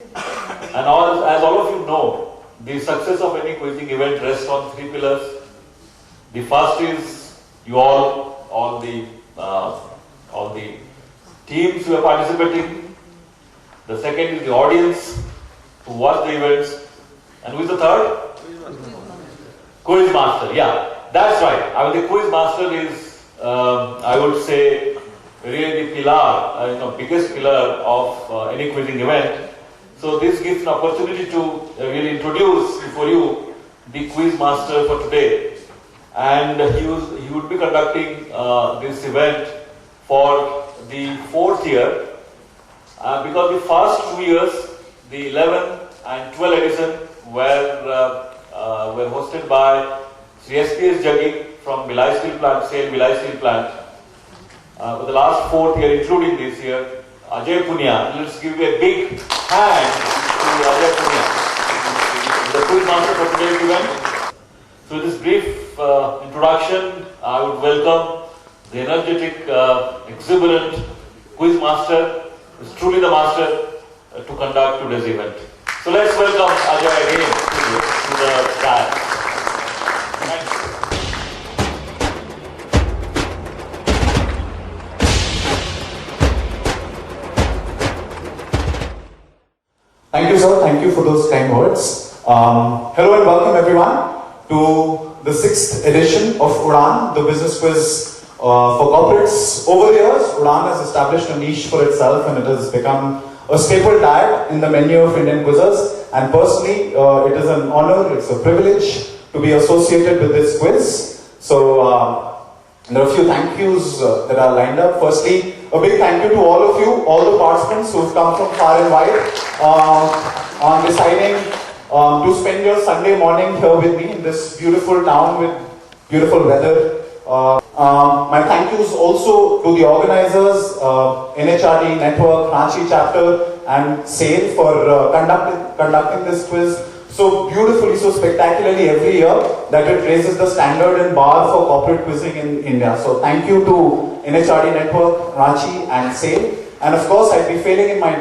And as all of you know, the success of any quizzing event rests on three pillars. The first is you all the teams who are participating. The second is the audience who watch the events. And who is the third? Quiz master. Yeah, that's right. I mean, the quiz master is, I would say, really the pillar, biggest pillar of any quizzing event. So this gives an opportunity to really introduce for you the quiz master for today. And he would be conducting this event for the fourth year, because the first 2 years, the 11th and 12th edition were hosted by Sri SPS Jaggi from Bhilai Steel Plant, SAIL Bhilai Steel Plant. For the last fourth year, including this year, Ajay Punia. Let's give a big hand to Ajay Punia, the quiz master for today's event. So with this brief introduction, I would welcome the energetic, exuberant quiz master, who is truly the master, to conduct today's event. So let's welcome Ajay again to the dais. Thank you, sir. Thank you for those kind words. Hello and welcome everyone to the 6th edition of Udaan, the business quiz for corporates. Over the years, Udaan has established a niche for itself and it has become a staple diet in the menu of Indian quizzes. And personally, it is an honor, it's a privilege to be associated with this quiz. So, there are a few thank yous that are lined up. Firstly, a big thank you to all of you, all the participants who've come from far and wide on deciding to spend your Sunday morning here with me in this beautiful town with beautiful weather. My thank yous also to the organizers, NHRD Network, Ranchi Chapter and SAIL for conducting this quiz so beautifully, so spectacularly every year that it raises the standard and bar for corporate quizzing in India. So thank you to NHRD Network, Ranchi and SAIL. And of course, I'd be failing in my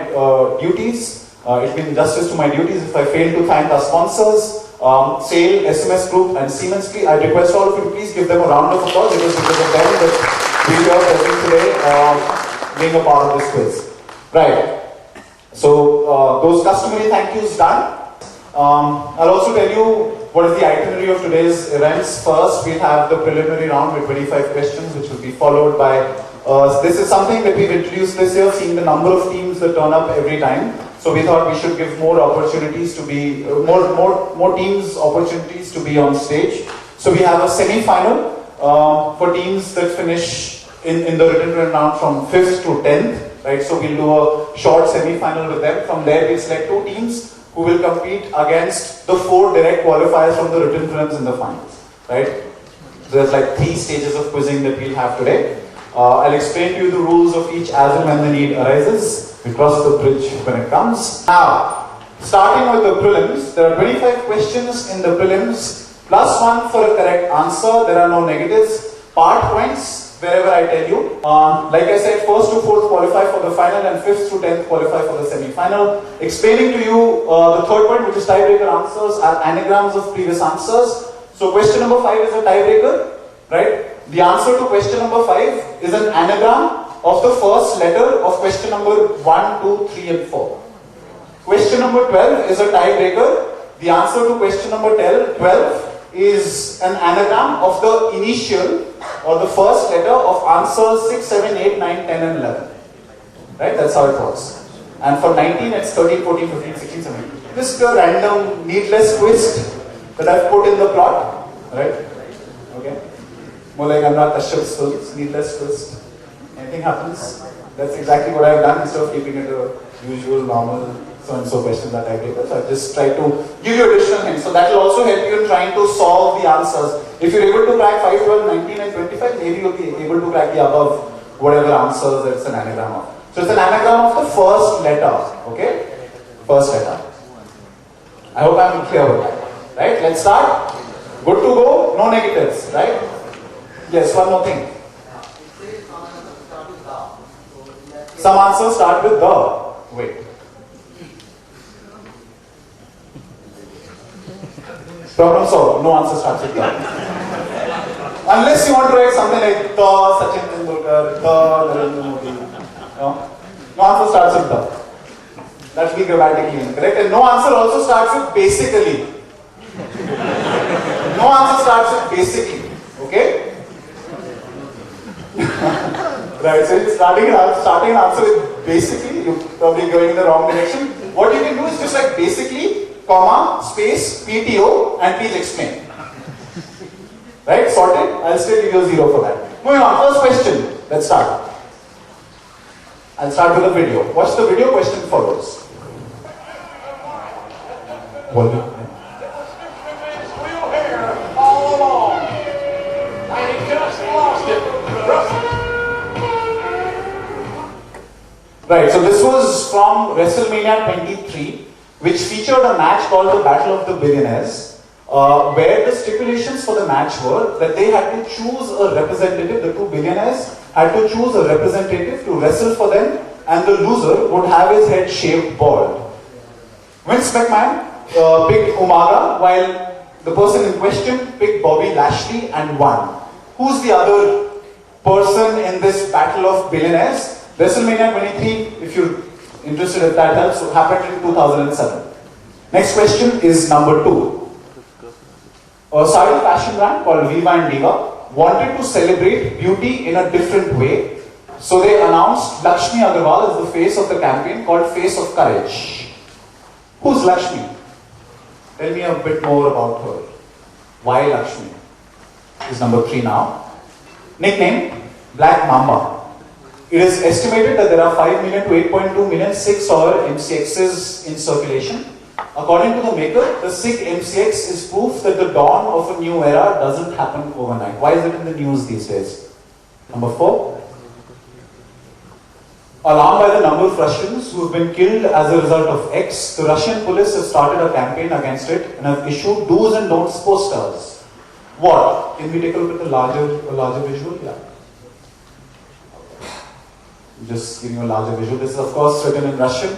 duties. It'd be injustice to my duties if I fail to thank our sponsors, SAIL, SMS Group and Siemens. I request all of you to please give them a round of applause. It is because of them that we are present today being a part of this quiz. Right. So those customary thank yous done. I'll also tell you what is the itinerary of today's events. First, we'll have the preliminary round with 25 questions, which will be followed by, this is something that we've introduced this year, seeing the number of teams that turn up every time. So we thought we should give more opportunities to be, more teams opportunities to be on stage. So we have a semi-final for teams that finish in the written round from 5th to 10th, right? So we'll do a short semi-final with them. From there, we'll select 2 teams who will compete against the 4 direct qualifiers from the written prelims in the finals, right? So there's like 3 stages of quizzing that we'll have today. I'll explain to you the rules of each as and when the need arises. We cross the bridge when it comes. Now, starting with the prelims, there are 25 questions in the prelims, plus 1 for a correct answer. There are no negatives. Part points, wherever I tell you. Like I said, 1st to 4th qualify for the final and 5th to 10th qualify for the semi-final. Explaining to you the third point, which is tiebreaker answers, are anagrams of previous answers. So question number 5 is a tiebreaker, right? The answer to question number 5 is an anagram of the first letter of question number 1, 2, 3 and 4. Question number 12 is a tiebreaker. The answer to question number 12 is an anagram of the initial or the first letter of answers 6, 7, 8, 9, 10 and 11. Right? That's how it works. And for 19, it's 13, 14, 15, 16, 17. This is a random, needless twist that I've put in the plot. Right? Okay? More like I'm not Kashyap's full, it's needless twist. Anything happens, that's exactly what I've done instead of keeping it a usual, normal, so-and-so question that I take. So I just try to give you additional hints. So that will also help you in trying to solve the answers. If you're able to crack 5, 12, 19 and 25, maybe you'll be able to crack the above whatever answers that it's an anagram of. So it's an anagram of the first letter, okay? First letter. I hope I'm clear with that. Right? Let's start. Good to go, no negatives, right? Yes, one more thing. Some answers start with the. Wait. Problem solved. No answer starts with the. Unless you want to write something like the Sachin Tendulkar, the Narendra Modi. No answer starts with the. That will be grammatically incorrect. And no answer also starts with basically. No answer starts with basically. Okay? Right, so you're starting an answer with basically, you're probably going in the wrong direction. What you can do is just like basically, comma, space, PTO, and please explain. Right, sorted? I'll still give you a 0 for that. Moving on, first question. Let's start. I'll start with a video. Watch the video, question follows. Volume. All along, and he just lost it. Right, so this was from WrestleMania 23, which featured a match called the Battle of the Billionaires, where the stipulations for the match were that they had to choose a representative, the two billionaires had to choose a representative to wrestle for them, and the loser would have his head shaved bald. Vince McMahon picked Umaga, while the person in question picked Bobby Lashley and won. Who's the other person in this Battle of Billionaires? WrestleMania 23, if you're interested if that helps, happened in 2007. Next question is number 2. A Saudi fashion brand called Viva and Diva wanted to celebrate beauty in a different way. So they announced Lakshmi Agarwal as the face of the campaign called Face of Courage. Who's Lakshmi? Tell me a bit more about her. Why Lakshmi? Is number 3 now. Nickname, Black Mamba. It is estimated that there are 5 million to 8.2 million SIGs or MCXs in circulation. According to the maker, the SIG MCX is proof that the dawn of a new era doesn't happen overnight. Why is it in the news these days? Number 4. Alarmed by the number of Russians who have been killed as a result of X, the Russian police have started a campaign against it and have issued do's and don'ts posters. What? Can we take a look at the larger visual? Yeah. Just giving you a larger visual. This is of course written in Russian.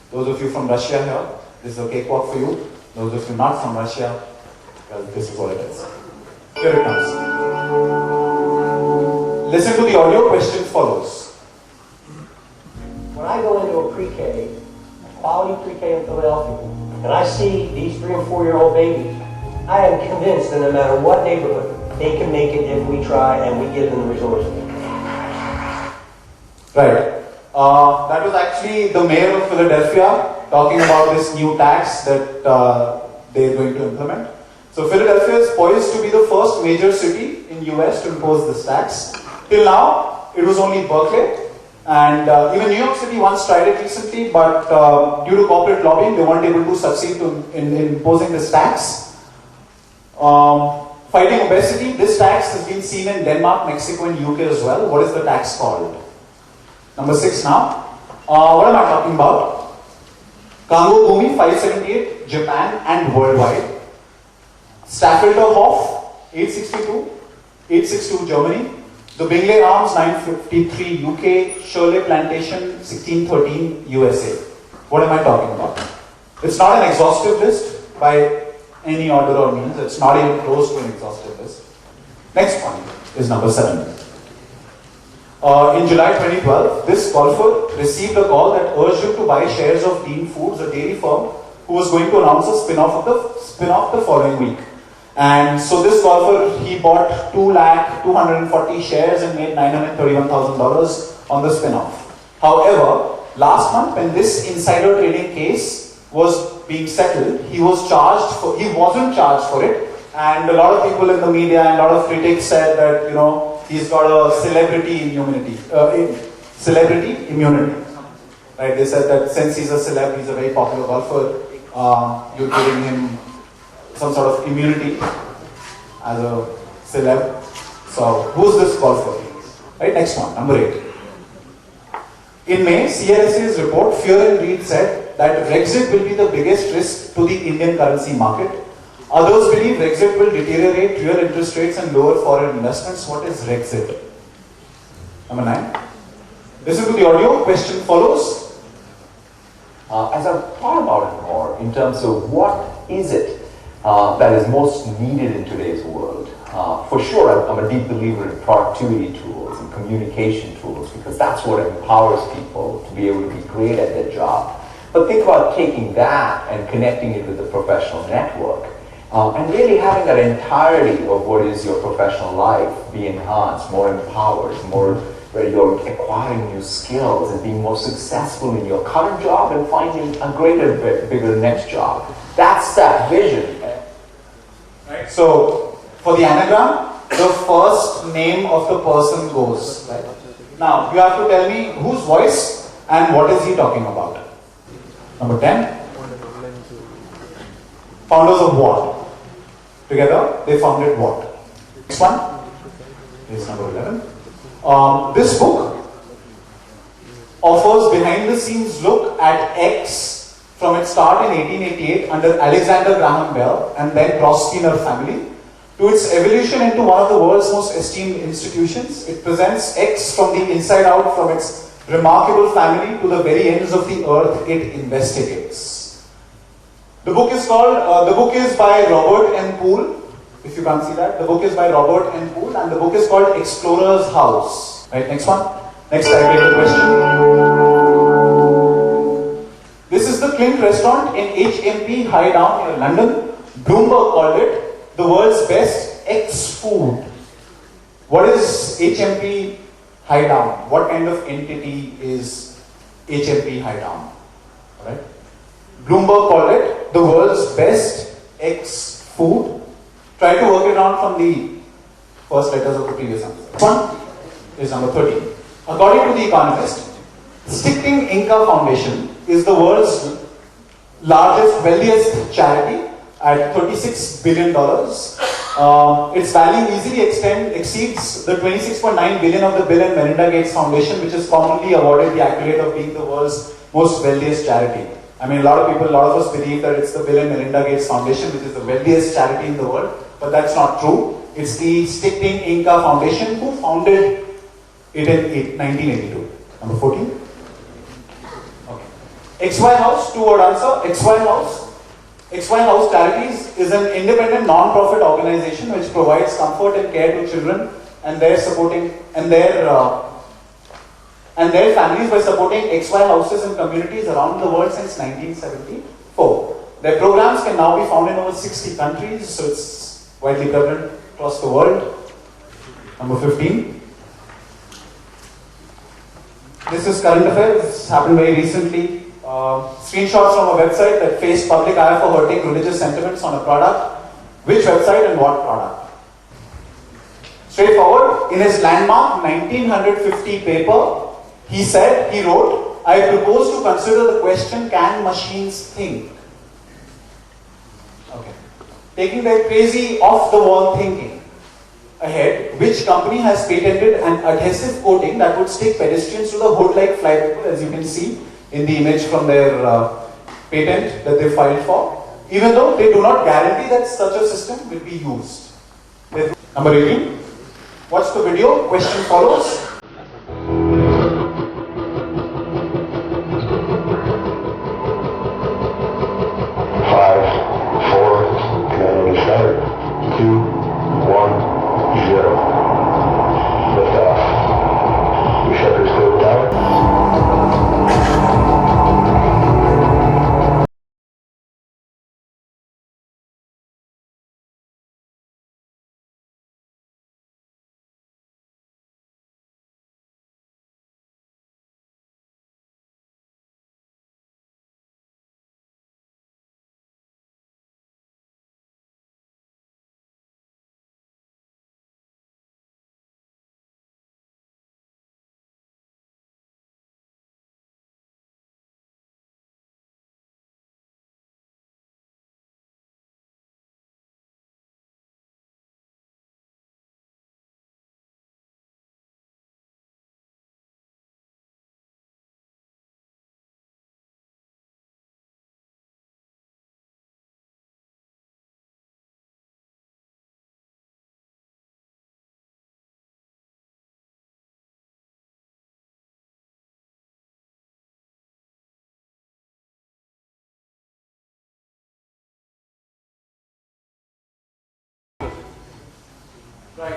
Those of you from Russia here, this is a cakewalk for you. Those of you not from Russia, well, this is what it is. Here it comes. Listen to the audio, question follows. When I go into a pre-K, a quality pre-K in Philadelphia, and I see these 3 and 4-year-old babies, I am convinced that no matter what neighborhood, they can make it if we try and we give them the resources. Right. That was actually the mayor of Philadelphia talking about this new tax that they're going to implement. So Philadelphia is poised to be the first major city in US to impose this tax. Till now, it was only Berkeley. And even New York City once tried it recently, but due to corporate lobbying, they weren't able to succeed in imposing this tax. Fighting obesity, this tax has been seen in Denmark, Mexico, and UK as well. What is the tax called? Number 6 now. What am I talking about? Kango Bhumi 578, Japan and worldwide. Staffelter Hof 862, 862 Germany. The Bingley Arms 953 UK, Shirley Plantation 1613 USA. What am I talking about? It's not an exhaustive list by any order or means. It's not even close to an exhaustive list. Next one is number 7. In July 2012, this golfer received a call that urged him to buy shares of Dean Foods, a dairy firm, who was going to announce a spin-off the following week. And so this golfer, he bought 2,240 shares and made $931,000 on the spin-off. However, last month when this insider trading case was being settled, he wasn't charged for it, and a lot of people in the media and a lot of critics said that, he's got a celebrity immunity. Right? They said that since he's a celeb, he's a very popular golfer, you're giving him some sort of immunity as a celeb. So, who's this golfer? Right, next one, number 8. In May, CLSA's report, Fear and Greed said that Brexit will be the biggest risk to the Indian currency market. Others believe Brexit will deteriorate real interest rates and lower foreign investments. What is Brexit? Number 9. Listen to the audio, question follows. As I've thought about it more in terms of what is it, that is most needed in today's world. For sure, I'm a deep believer in productivity tools and communication tools because that's what empowers people to be able to be great at their job. But think about taking that and connecting it with the professional network and really having that entirety of what is your professional life be enhanced, more empowered, more where you're acquiring new skills and being more successful in your current job and finding a greater, bigger next job. That's that vision. Right? So, for the anagram, the first name of the person goes. Right? Now, you have to tell me whose voice and what is he talking about. Number 10. Founders of what? Together, they founded what? Next one is number 11. This book offers behind the scenes look at X from its start in 1888 under Alexander Graham Bell and then Ross-Skinner family to its evolution into one of the world's most esteemed institutions. It presents X from the inside out, from its remarkable family to the very ends of the earth it investigates. The book is by Robert N. Poole. If you can't see that, the book is by Robert N. Poole and the book is called Explorer's House. Right, next one. Next tiebreaker question. This is the Clint restaurant in HMP High Down near London. Bloomberg called it the world's best X-food. What is HMP High Down? What kind of entity is HMP High Down? Alright. Bloomberg called it the world's best X-food. Try to work it out from the first letters of the previous answer. One is number 13. According to The Economist, Stichting Inca Foundation is the world's largest, wealthiest charity at $36 billion. Its value easily exceeds the $26.9 billion of the Bill and Melinda Gates Foundation, which is commonly awarded the accolade of being the world's most wealthiest charity. I mean, a lot of us believe that it's the Bill and Melinda Gates Foundation, which is the wealthiest charity in the world, but that's not true. It's the Stichting Inca Foundation who founded it in 1982. Number 14. Okay. XY House, two-word answer. XY House. XY House Charities is an independent non-profit organization which provides comfort and care to children and their families by supporting XY houses in communities around the world since 1974. Their programs can now be found in over 60 countries, so it's widely prevalent across the world. Number 15. This is current affairs. This happened very recently. Screenshots from a website that faced public ire for hurting religious sentiments on a product. Which website and what product? Straightforward. In his landmark 1950 paper, he wrote, I propose to consider the question, can machines think? Okay. Taking that crazy off-the-wall thinking ahead, which company has patented an adhesive coating that would stick pedestrians to the hood like flypaper, as you can see in the image from their patent that they filed for, even though they do not guarantee that such a system will be used. Number 18. Watch the video. Question follows.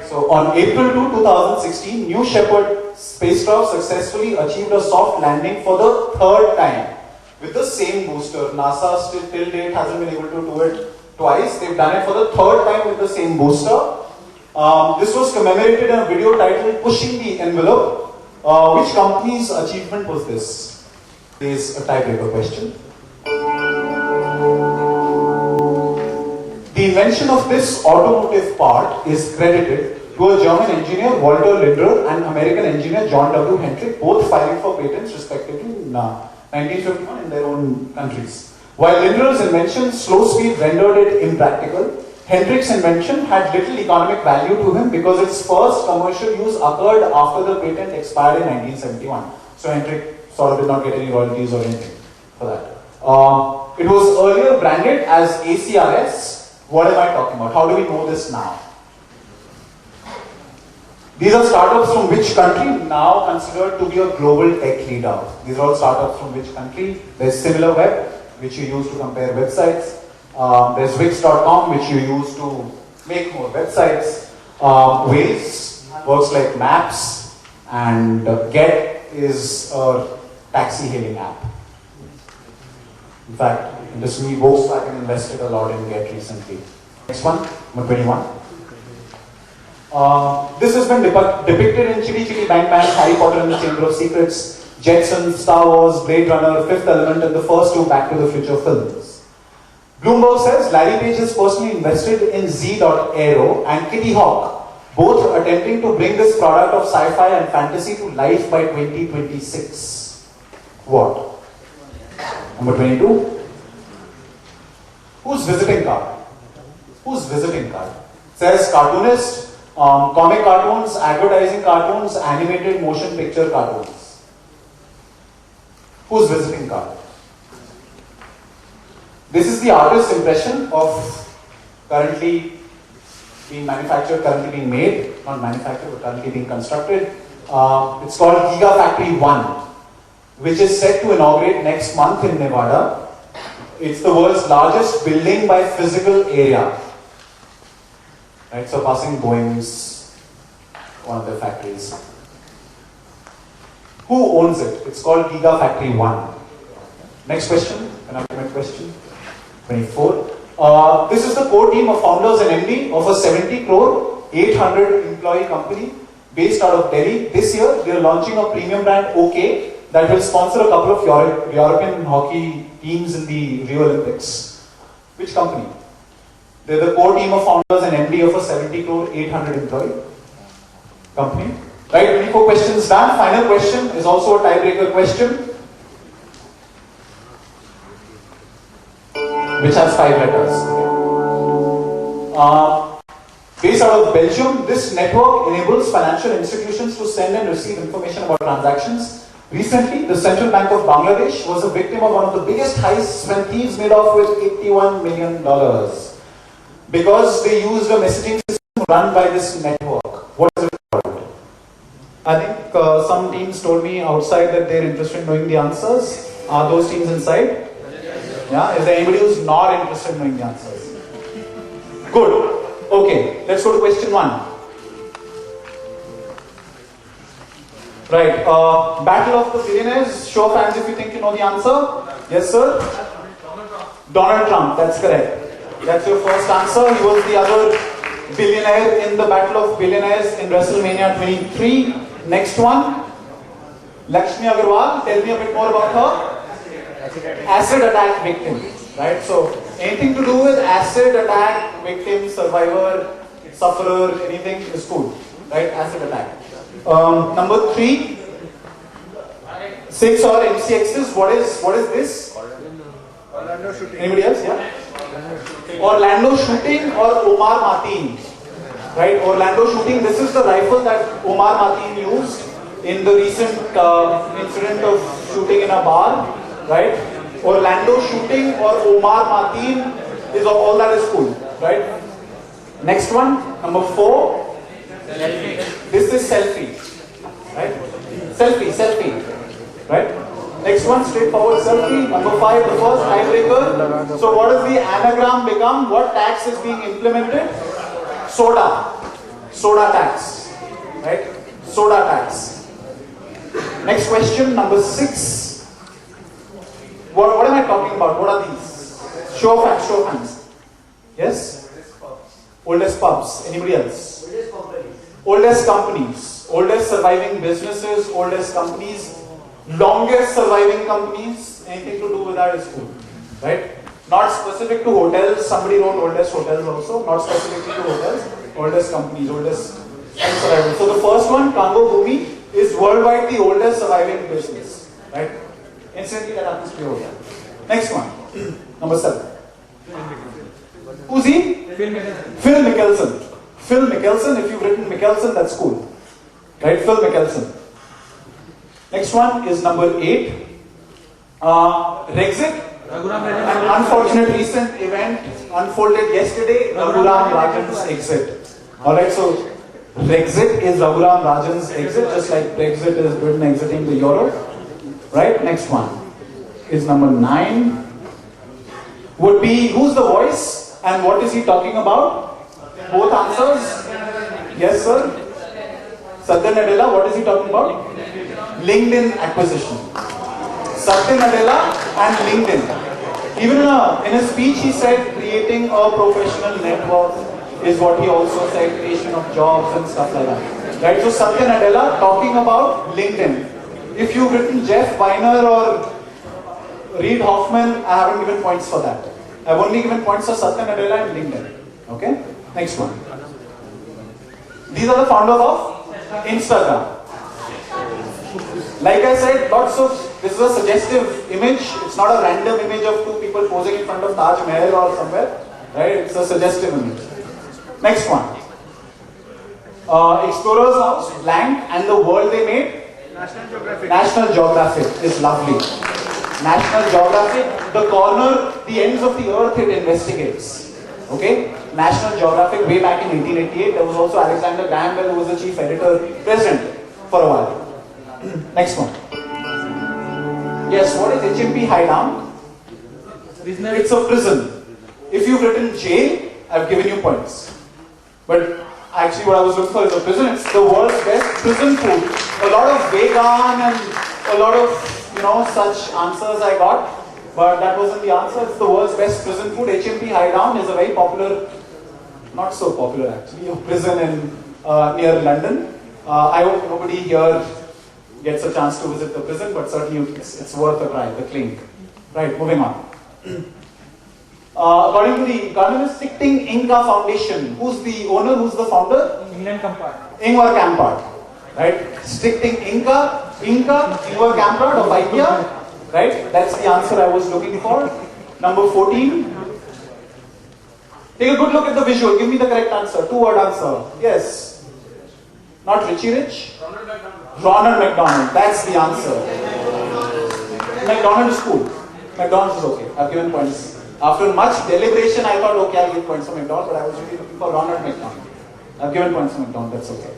So on April 2, 2016, New Shepard spacecraft successfully achieved a soft landing for the third time with the same booster. NASA still till date hasn't been able to do it twice. They've done it for the third time with the same booster. This was commemorated in a video titled Pushing the Envelope. Which company's achievement was this? Is a tiebreaker question. The invention of this automotive part is credited to a German engineer, Walter Lindner, and American engineer, John W. Hendrick, both filing for patents respectively in 1951 in their own countries. While Lindner's invention, slow speed, rendered it impractical, Hendrick's invention had little economic value to him because its first commercial use occurred after the patent expired in 1971. So Hendrick sort of did not get any royalties or anything for that. It was earlier branded as ACRS. What am I talking about? How do we know this now? These are startups from which country? Now considered to be a global tech leader. These are all startups from which country? There's SimilarWeb, which you use to compare websites. There's Wix.com, which you use to make more websites. Waze works like maps, and Get is a taxi hailing app. In fact, interestingly, Volkswagen invested a lot in Get recently. Next one, number 21. This has been depicted in Chitty Chitty Bang Bang, Harry Potter and the Chamber of Secrets, Jetsons, Star Wars, Blade Runner, Fifth Element, and the first two Back to the Future films. Bloomberg says Larry Page has personally invested in Z.Aero and Kitty Hawk, both attempting to bring this product of sci-fi and fantasy to life by 2026. What? Number 22. Who's visiting card? Who's visiting card? It says cartoonist, comic cartoons, advertising cartoons, animated motion picture cartoons. Who's visiting card? This is the artist's impression of currently being manufactured, currently being made, not manufactured, but currently being constructed. It's called Gigafactory 1, which is set to inaugurate next month in Nevada. It's the world's largest building by physical area, right? Surpassing Boeing's one of their factories. Who owns it? It's called Gigafactory 1. Next question, penultimate question. 24. This is the core team of founders and MD of a 70 crore, 800 employee company based out of Delhi. This year, they are launching a premium brand, OK, that will sponsor a couple of European hockey teams in the Rio Olympics. Which company? They're the core team of founders and MD of a 70 crore, 800 employee company. Right, 24 questions done. Final question is also a tiebreaker question, which has 5 letters. Based out of Belgium, this network enables financial institutions to send and receive information about transactions. Recently, the Central Bank of Bangladesh was a victim of one of the biggest heists when thieves made off with $81 million because they used a messaging system run by this network. What is it called? I think some teams told me outside that they're interested in knowing the answers. Are those teams inside? Yeah, is there anybody who's not interested in knowing the answers? Good. Okay, let's go to question 1. Right, Battle of the Billionaires. Show of hands if you think you know the answer. Yes, sir? Donald Trump, that's correct. That's your first answer. He was the other billionaire in the Battle of Billionaires in WrestleMania 23. Next one. Lakshmi Agarwal, tell me a bit more about her. Acid attack victim, right? So anything to do with acid attack victim, survivor, sufferer, anything is cool, right? Acid attack. Number 3, 6 or MCXs. What is this? Orlando shooting. Anybody else? Yeah. Orlando shooting or Omar Mateen, right? Orlando shooting. This is the rifle that Omar Mateen used in the recent incident of shooting in a bar. Right? Orlando shooting or Omar Mateen is all that is cool, right? Next one, number 4. Selfie. This is selfie, right? Selfie, right? Next one, straightforward selfie. Number 5, the first tiebreaker. So what does the anagram become? What tax is being implemented? Soda. Soda tax, right? Soda tax. Next question, number 6. What am I talking about? What are these? Show of hands, show of hands. Yes? Oldest pubs. Anybody else? Oldest companies. Oldest surviving businesses, oldest companies. Longest surviving companies. Anything to do with that is cool, right? Not specific to hotels. Somebody wrote oldest hotels also. Not specifically to hotels. Oldest companies, oldest surviving. So the first one, Kango Bhumi, is worldwide the oldest surviving business, right? Instantly that happens to your hotel. Next one, number 7. Who's he? Phil Mickelson. Phil Mickelson. If you've written Mickelson, that's cool, right? Phil Mickelson. Next one is number 8. Brexit. An unfortunate recent event unfolded yesterday, Raghuram Rajan's exit. Alright, so Brexit is Raghuram Rajan's exit, just like Brexit is Britain exiting the Euro. Right, next one is number 9. Would be, who's the voice and what is he talking about? Both answers? Yes, sir. Satya Nadella, what is he talking about? LinkedIn acquisition. Satya Nadella and LinkedIn. Even in a speech he said creating a professional network is what he also said, creation of jobs and stuff like that. Right, so Satya Nadella talking about LinkedIn. If you've written Jeff Weiner or Reid Hoffman, I haven't given points for that. I've only given points for Satya Nadella and LinkedIn. Okay, next one. These are the founders of Instagram. Like I said, this is a suggestive image. It's not a random image of 2 people posing in front of Taj Mahal or somewhere. Right? It's a suggestive image. Next one. Explorer's House, blank, and the world they made? National Geographic is lovely. National Geographic, the corner, the ends of the earth it investigates. Okay? National Geographic, way back in 1888. There was also Alexander Graham Bell, who was the chief editor, president for a while. Next one. Yes, what is HMP Highdown? It's a prison. If you've written jail, I've given you points. But actually what I was looking for is a prison. It's the world's best prison food. A lot of vegan and a lot of, such answers I got. But that wasn't the answer. It's the world's best prison food. HMP Highdown is a very popular, not so popular actually, a prison in near London. I hope nobody here gets a chance to visit the prison, but certainly it's worth a try, the clink. Right, moving on. According to the economist, Stichting Inca Foundation, who's the owner, who's the founder? Ingvar Kamprad. Right? Stichting Ingvar Kamprad of IKEA. Right? That's the answer I was looking for. Number 14. Take a good look at the visual. Give me the correct answer. 2-word answer. Yes. Not Richie Rich. Ronald McDonald. That's the answer. McDonald is cool. McDonald's is okay. I've given points. After much deliberation, I thought, okay, I'll give points for McDonald, but I was really looking for Ronald McDonald. I've given points for McDonald, that's okay.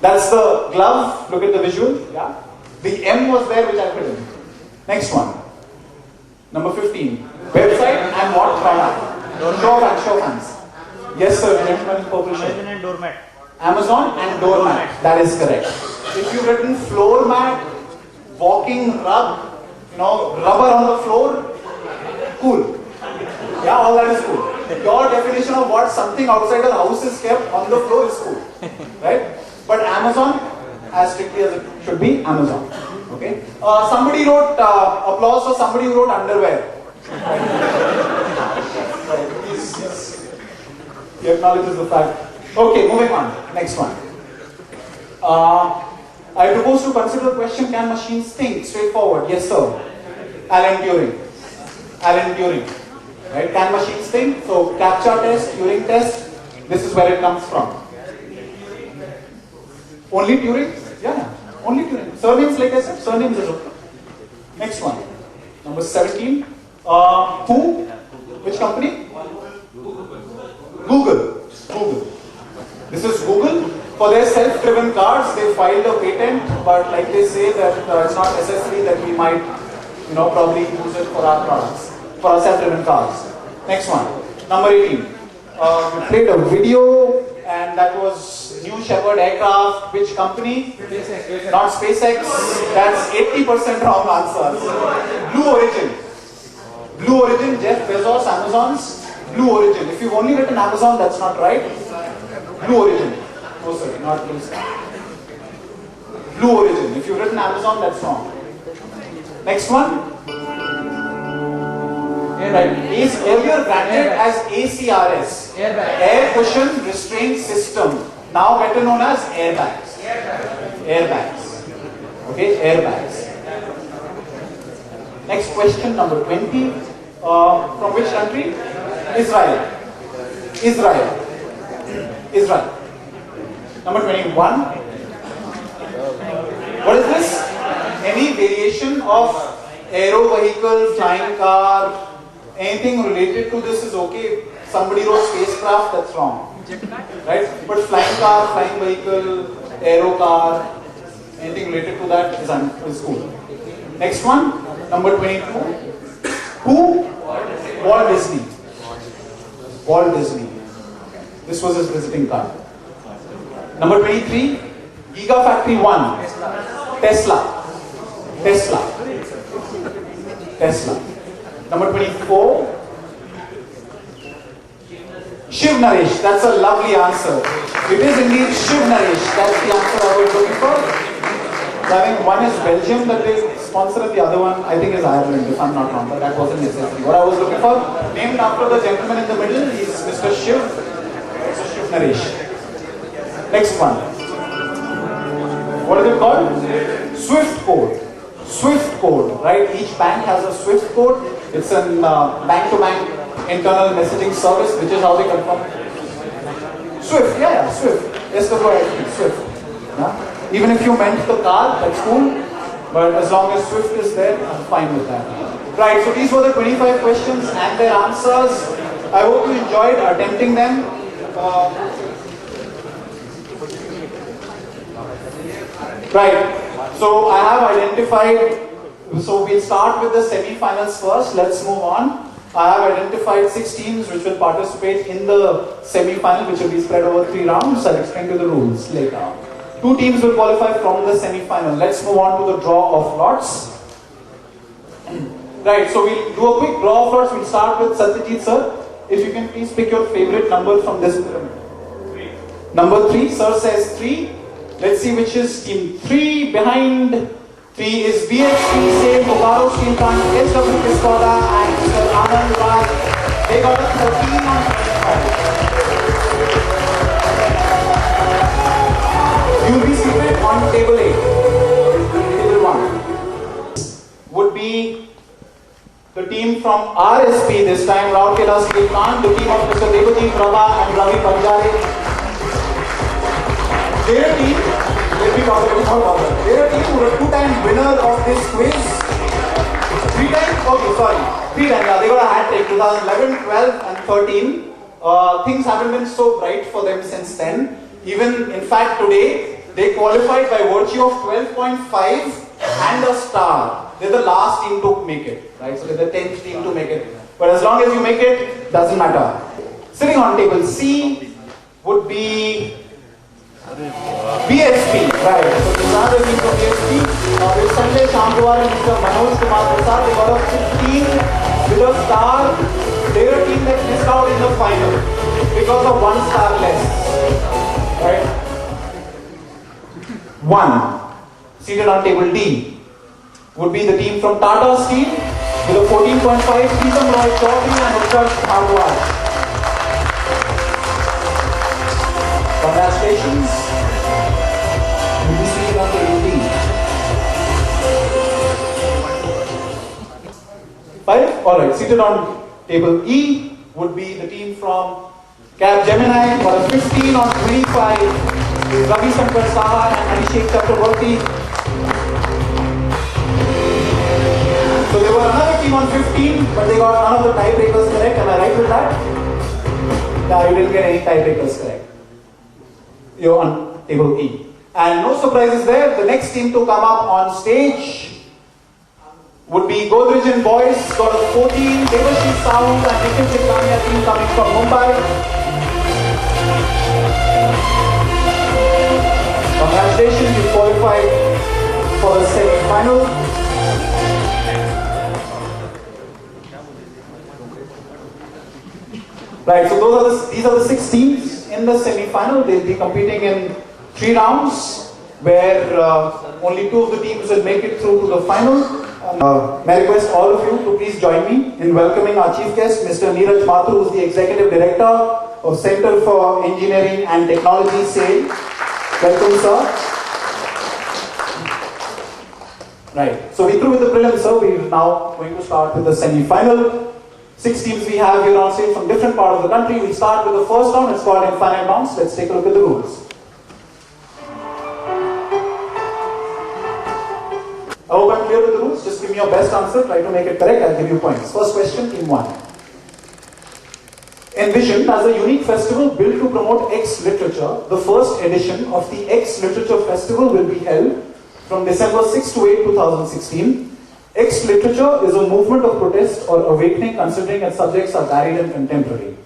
That's the glove. Look at the visual. Yeah. The M was there, which I put in. Next one. Number 15. Website and what product? Show of hands. Yes, sir. Gentleman in purple shirt. Amazon and doormat. Amazon and doormat. That is correct. If you've written floor mat, walking rug, rubber on the floor, cool. Yeah, all that is cool. Your definition of what something outside a house is kept on the floor is cool. Right? But Amazon, as strictly as it should be, Amazon. Okay? Somebody wrote applause for somebody who wrote underwear. Right? He acknowledges the fact. Okay, moving on. Next one. I propose to consider the question, can machines think? Straightforward. Yes, sir. Alan Turing. Right? Can machines think? So, CAPTCHA test, Turing test, this is where it comes from. Only Turing? Yeah, only Turing. Surnames, like I said, surnames is okay. Next one. Number 17. Who? Which company? Google. This is Google. For their self-driven cars, they filed a patent, but like they say that it's not necessary that we might, probably use it for our products, for our self-driven cars. Next one, number 18. We played a video And that was New Shepard Aircraft. Which company? Not SpaceX. That's 80% wrong answers. Blue Origin. Blue Origin, Jeff Bezos, Amazon's Blue Origin. If you've only written Amazon, that's not right. Blue Origin. No sir, not Blue Sky. Blue Origin. If you've written Amazon, that's wrong. Next one. Right. Is earlier branded as ACRS. Air Cushion Restraint System. Now better known as airbags. Airbags. Okay, airbags. Next question, number 20. From which country? Israel. Israel. Israel. Number 21. What is this? Any variation of aero vehicle, flying car, anything related to this is okay. Somebody wrote spacecraft, that's wrong. Right? But flying car, flying vehicle, aero car, anything related to that is cool. Next one, number 22. Who? Walt Disney. Walt Disney. This was his visiting card. Number 23. Gigafactory 1. Tesla. Tesla. Tesla. Number 24. Shiv Naresh. That's a lovely answer. It is indeed Shiv Naresh. That's the answer I was looking for. So I think one is Belgium that they sponsor and the other one I think is Ireland, if I'm not wrong, but that wasn't necessary. What I was looking for, named after the gentleman in the middle, he's Mr. Shiv. Mr. Shiv Naresh. Next one. What is it called? Swift code. Swift code, right? Each bank has a Swift code. It's a bank-to-bank internal messaging service, which is how they confirm. Swift, yeah, Swift. SWIFT, Swift. Yeah? Even if you meant the car, that's cool. But as long as Swift is there, I'm fine with that. Right, so these were the 25 questions and their answers. I hope you enjoyed attempting them. Right, so I have identified, so we'll start with the semi-finals first. Let's move on. I have identified 6 teams which will participate in the semi-final, which will be spread over 3 rounds. I'll explain to you the rules later. 2 teams will qualify from the semi-final. Let's move on to the draw of lots. Right, so we'll do a quick draw of lots. We'll start with Satyajit sir. If you can please pick your favorite number from this pyramid. 3. Number 3, sir says 3. Let's see which is team 3. Behind 3 is BHP, Save, Bokaro Steel Plant, SW Piscoda and Mr. Anand Raj. They got a 13 on 25. You will be seated on table 8. Table 1 would be the team from RSP this time, Rourkela Steel Plant, the team of Mr. Devajit Prabha and Ravi Panjare. Their team, let me talk about their team who were 2-time winner of this quiz. 3 times, okay, sorry, 3 times, they got a hat trick, 2011, 12 and 13. Things haven't been so bright for them since then. Even, in fact, today, they qualified by virtue of 12.5 and a star. They're the last team to make it, right? So they're the 10th team to make it. But as long as you make it, doesn't matter. Sitting on table C would be BSP, right? So this is another team from BSP. With Sanjay Shamdwar and Mr. Manoj Kumar Prasad, they got a 15 with a star. They're a team that missed out in the final because of 1 star less, right? 1. Seated on table D would be the team from Tata Steel with a 14.5, Preetham Roy Chaudhary and Utkarsh Bhardwaj. Congratulations. You'll be seated on table D. 5. Alright, seated on table E would be the team from Capgemini for a 15 on 25. Ravi Shankar Saha and Abhishek Chakraborty. So there were another team on 15, but they got none of the tiebreakers correct. Am I right with that? No, you didn't get any tiebreakers correct. You're on table E. And no surprises there. The next team to come up on stage would be Godrej and Boys. Got a 14, Devashri Sound and Nikhil Chitania team coming from Mumbai. Congratulations, you qualified for the semi-final. Right, so these are the 6 teams in the semi-final. They'll be competing in 3 rounds, where only 2 of the teams will make it through to the final. May I request all of you to please join me in welcoming our chief guest, Mr. Neeraj Mathur, who is the Executive Director of Center for Engineering and Technology, SAIL. Welcome, sir. Right, so we through with the prelims, sir. We're now going to start with the semi-final. 6 teams we have here on stage from different part of the country. We start with the first round. It's called Infinite Bounce. Let's take a look at the rules. I hope I'm clear with the rules. Just give me your best answer. Try to make it correct. I'll give you points. First question, team 1. Envisioned as a unique festival built to promote X literature, the first edition of the X Literature Festival will be held from December 6 to 8, 2016. X literature is a movement of protest or awakening considering its subjects are varied and contemporary.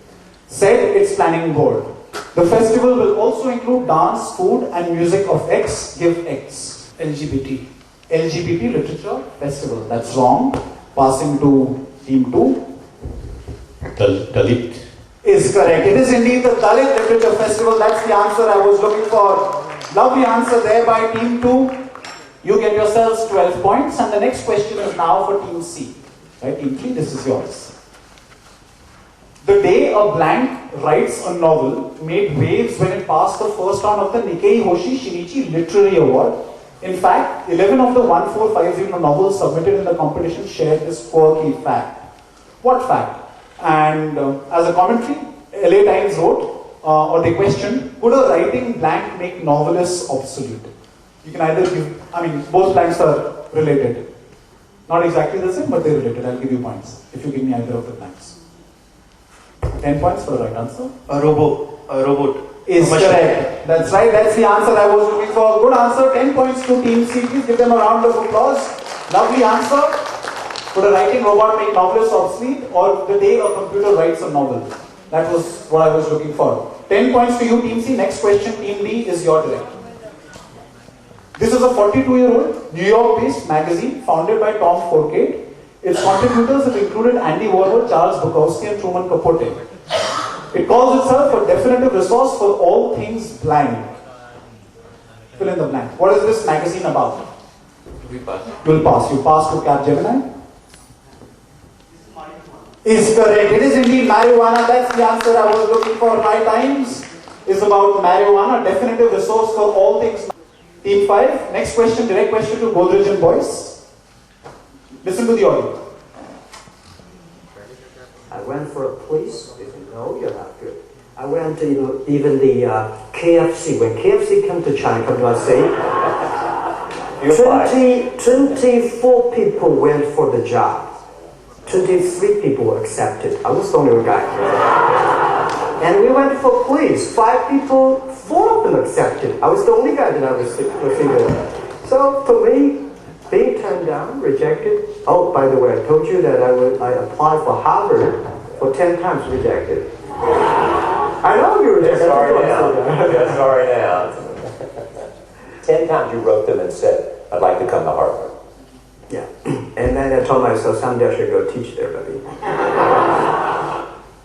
Said its planning board. The festival will also include dance, food and music of X, give X. LGBT. LGBT Literature Festival. That's wrong. Passing to team 2. Dalit. Is correct. It is indeed the Dalit Literature Festival. That's the answer I was looking for. Lovely answer there by team 2. You get yourselves 12 points, and the next question is now for team C. Right, team 3, this is yours. The day a blank writes a novel made waves when it passed the first round of the Nikkei Hoshi Shinichi Literary Award. In fact, 11 of the 1450 novels submitted in the competition shared this quirky fact. What fact? And as a commentary, LA Times wrote, or they questioned, could a writing blank make novelists obsolete? You can either give, both blanks are related. Not exactly the same, but they're related. I'll give you points if you give me either of the blanks. 10 points for the right answer. A robot. Is correct. That's right, that's the answer I was looking for. Good answer, 10 points to team C. Please give them a round of applause. Lovely answer. Could a writing robot make novelists obsolete, or the day a computer writes a novel? That was what I was looking for. 10 points to you, team C. Next question, team B, is your direct. This is a 42-year-old New York-based magazine founded by Tom Forcade. Its contributors have included Andy Warhol, Charles Bukowski, and Truman Capote. It calls itself a definitive resource for all things blind. Fill in the blank. What is this magazine about? We pass. You will pass. You pass to Capgemini. Is correct. It is indeed marijuana. That's the answer I was looking for. High Times is about marijuana, definitive resource for all things. Team 5, next question, direct question to Godrej and Boyce. Listen to the audio. I went for a police. If you know, you're not good. I went to even the KFC. When KFC come to China, come to us, say, 24 people went for the job. 23 people were accepted. I was the only guy. And we went for police. 5 people, 4 of them accepted. I was the only guy that I was received. So for me, being turned down, rejected. Oh, by the way, I told you that I applied for Harvard for 10 times, rejected. I know you rejected. Sorry now. 10 times you wrote them and said, I'd like to come to Harvard. Yeah. And then I told myself, someday I should go teach there, buddy.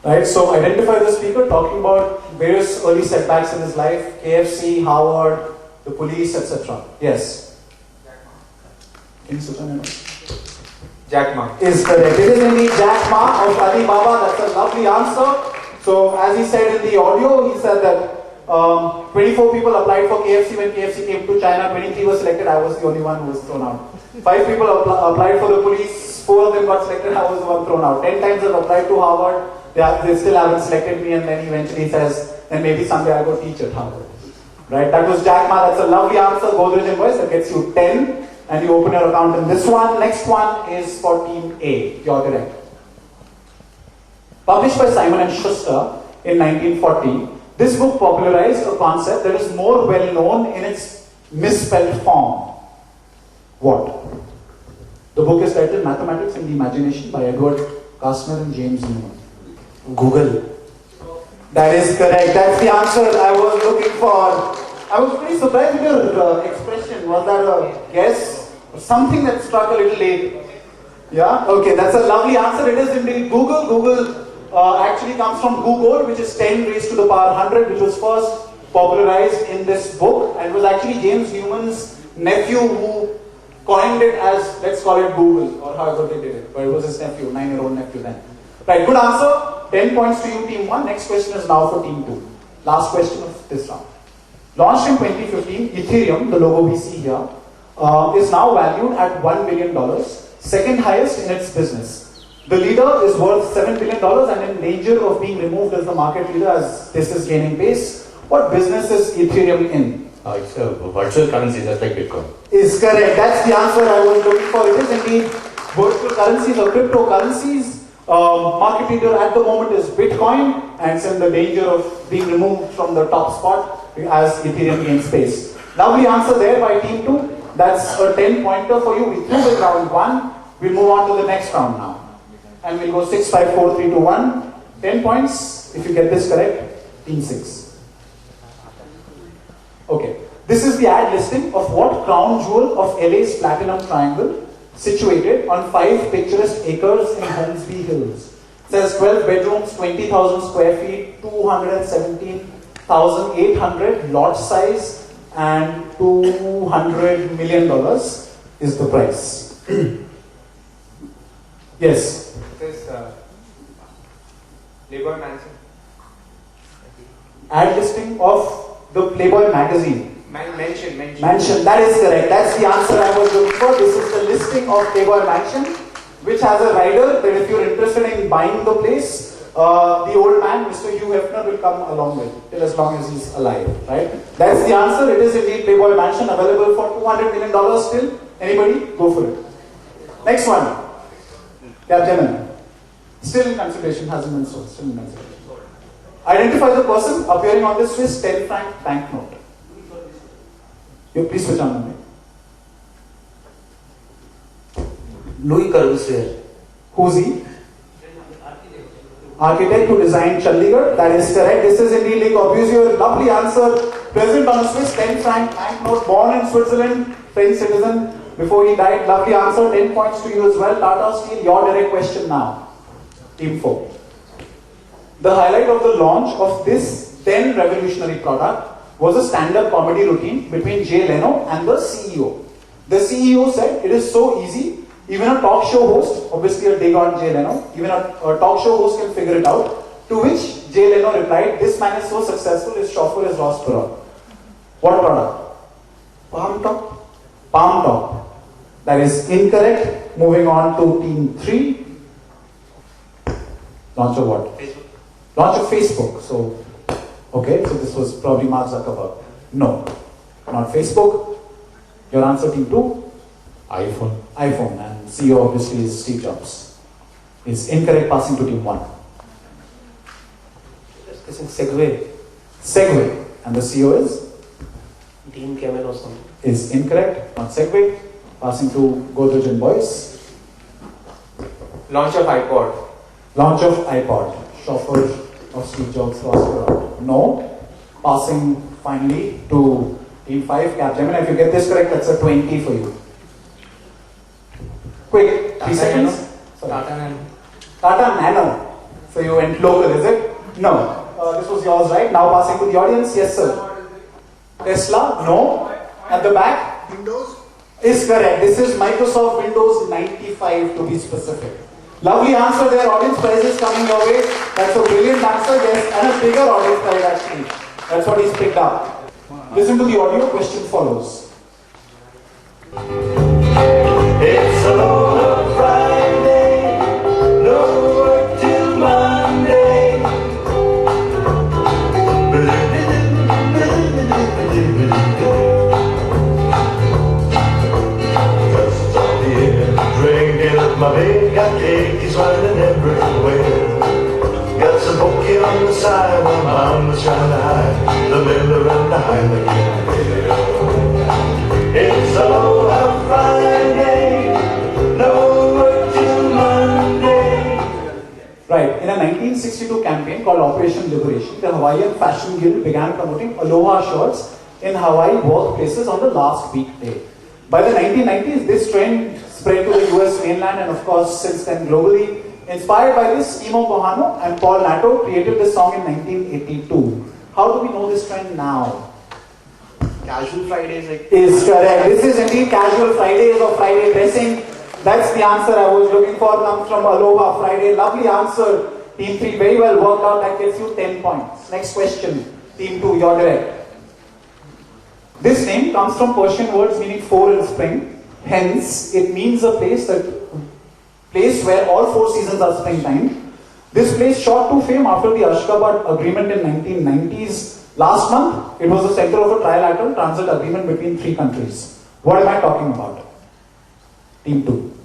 Right, so identify the speaker talking about various early setbacks in his life, KFC, Harvard, the police, etc. Yes? Jack Ma. Is correct. It is indeed Jack Ma of Alibaba. That's a lovely answer. So as he said in the audio, he said that 24 people applied for KFC when KFC came to China, 23 were selected, I was the only one who was thrown out. 5 people applied for the police, 4 of them got selected, I was the one thrown out. 10 times I've applied to Harvard, they still haven't selected me, and then eventually says, then maybe someday I'll go teach at Harvard. Right, that was Jack Ma, that's a lovely answer, Godrej and Boyce, that gets you 10, and you open your account in this one. Next one is for Team A, you're correct. Published by Simon & Schuster in 1940, this book popularized a concept that is more well known in its misspelled form. What? The book is titled Mathematics and the Imagination by Edward Kastner and James Newman. Google. That is correct. That's the answer I was looking for. I was pretty surprised with your expression. Was that a guess or something that struck a little late? Yeah, okay, that's a lovely answer. It is indeed Google. Google actually comes from Google, which is 10 raised to the power 100, which was first popularized in this book, and it was actually James Newman's nephew who coined it as, let's call it Google, or however they did it. But it was his nephew, 9-year-old nephew then. Right, good answer. 10 points to you, team 1. Next question is now for team 2. Last question of this round. Launched in 2015, Ethereum, the logo we see here, is now valued at $1 billion, second highest in its business. The leader is worth $7 billion and in danger of being removed as the market leader as this is gaining pace. What business is Ethereum in? It's a virtual currency, just like Bitcoin. Is correct. That's the answer I was looking for. It is indeed virtual currencies or cryptocurrencies. Market leader at the moment is Bitcoin, and it's in the danger of being removed from the top spot as Ethereum gains space. Lovely answer there by team 2. That's a 10-pointer for you. We threw with round 1. We'll move on to the next round now. And we'll go 6, 5, 4, 3, 2, 1. 10 points. If you get this correct, team 6. Okay. This is the ad listing of what crown jewel of LA's Platinum Triangle, situated on 5 picturesque acres in Holmesby Hills. It says 12 bedrooms, 20,000 square feet, 217,800 lot size, and $200 million is the price. Yes? This Playboy Mansion. Ad listing of the Playboy magazine. Mansion. Mansion, that is correct. That's the answer I was looking for. This is the listing of Playboy Mansion, which has a rider that if you're interested in buying the place, the old man, Mr. Hugh Hefner, will come along with till as long as he's alive, right? That's the answer. It is indeed Playboy Mansion, available for $200 million still. Anybody? Go for it. Next one. Yeah, Gemini. Still in consideration, hasn't been sold. Still in consideration. Identify the person appearing on the Swiss 10 franc banknote. You please switch on the mic. Louis Corbusier. Who's he? Architect who designed Chandigarh. That is correct. This is indeed Le Corbusier. Lovely answer. Present on a Swiss 10 franc banknote. Born in Switzerland. French citizen. Before he died. Lovely answer. 10 points to you as well. Tata Steel. Your direct question now. Team 4. The highlight of the launch of this then revolutionary product was a stand-up comedy routine between Jay Leno and the CEO. The CEO said, it is so easy, even a talk show host, obviously a dig on Jay Leno, even a talk show host can figure it out, to which Jay Leno replied, this man is so successful, his chauffeur is Ross Perot. What product? Palm top? Palm top. That is incorrect. Moving on to team 3. Launch of what? Facebook. Launch of Facebook. So, okay, so this was probably Mark Zuckerberg. No, not Facebook. Your answer, team 2? iPhone. iPhone, and CEO obviously is Steve Jobs. Is incorrect, passing to team 1. This is Segway. Segway, and the CEO is? Dean Kamen or something. Is incorrect, not Segway. Passing to Godrej and Boyce. Launch of iPod. Launch of iPod. Chauffeur of Steve Jobs, Ross Perot. No. Passing finally to team 5, Capgemini. If you get this correct, that's a 20 for you. Quick, 3 seconds. Sorry. Tata Nano. So you went local, is it? No. This was yours, right? Now passing to the audience. Yes, sir. Tesla? No. At the back? Windows? Is correct. This is Microsoft Windows 95 to be specific. Lovely answer there. Audience prize is coming your way. That's a brilliant answer. Yes, and a bigger audience prize actually. That's what he's picked up. Listen to the audio. Question follows. It's a Friday, no work till Monday. Just on the air, drinking at my bed, got Yankees running everywhere. Got some bokeh on the side while mama's trying to hide the Miller and the Heineken. It's a Friday, no work till Monday. Right. In a 1962 campaign called Operation Liberation, the Hawaiian Fashion Guild began promoting Aloha shirts in Hawaii workplaces on the last weekday. By the 1990s, this trend spread to the US mainland and of course since then globally. Inspired by this, Timo Kohano and Paul Nato created this song in 1982. How do we know this trend now? Casual Fridays, like Is correct. This is indeed casual Fridays or Friday dressing. That's the answer I was looking for. Comes from Aloha Friday. Lovely answer. Team 3 very well worked out. That gets you 10 points. Next question. Team 2, you're direct. This name comes from Persian words meaning 4 in spring. Hence, it means a place where all 4 seasons are springtime. This place shot to fame after the Ashgabat Agreement in 1990s. Last month, it was the center of a trilateral transit agreement between 3 countries. What am I talking about? Team 2.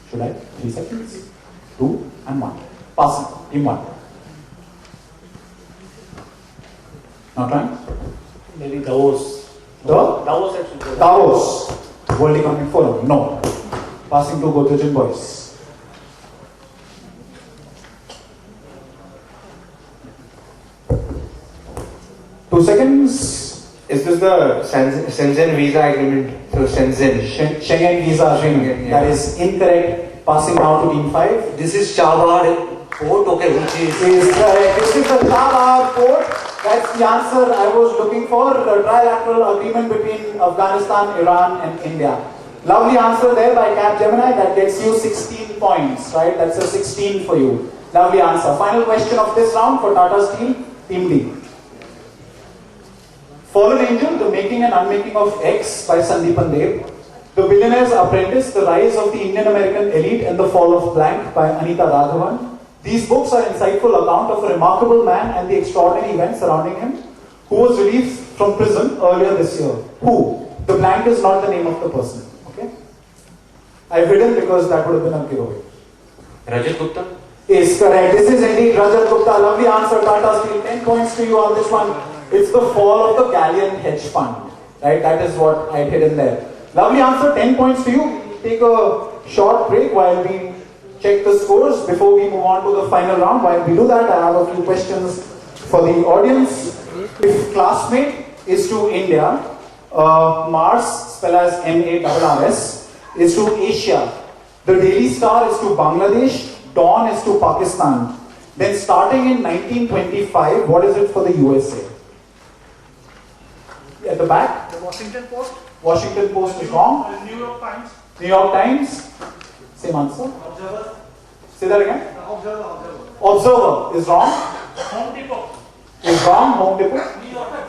Should I? 3 seconds. 2 and 1. Passing. Team 1. Not trying? maybe Davos. The? Davos actually. Davos. World Economic Forum. No. Passing to Godrej boys. Two seconds. Is this the Shenzhen visa agreement? So Shenzhen. Schengen visa agreement. Schengen, yeah. That is incorrect. Passing now to team 5. This is Chabad Port, okay, which Is correct. This is the Chabad port. That's the answer I was looking for. The trilateral agreement between Afghanistan, Iran, and India. Lovely answer there by Cap Gemini. That gets you 16 points, right? That's a 16 for you. Lovely answer. Final question of this round for Tata Steel, Team D. Fallen Angel, The Making and Unmaking of X by Sandeepan Dev. The Billionaire's Apprentice, The Rise of the Indian American Elite and the Fall of Blank by Anita Raghavan. These books are insightful account of a remarkable man and the extraordinary events surrounding him, who was released from prison earlier this year. Who? The blank is not the name of the person. Okay? I've hidden because that would have been a giveaway. Rajat Gupta? Is correct. This is indeed Rajat Gupta. Lovely answer, Tata Steel. 10 points to you on this one. It's the fall of the Galleon hedge fund. Right? That is what I'd hidden there. Lovely answer. 10 points to you. We'll take a short break while we check the scores before we move on to the final round. While we do that, I have a few questions for the audience. If classmate is to India, Mars, spelled as MARRS, is to Asia, the Daily Star is to Bangladesh, Dawn is to Pakistan. Then starting in 1925, what is it for the USA? At the back? The Washington Post, Washington Post is wrong. the New York Times, New York Times, same answer. Observer, Say that again. the Observer, Observer is wrong. Home Depot, Is wrong. Home Depot. New Yorker,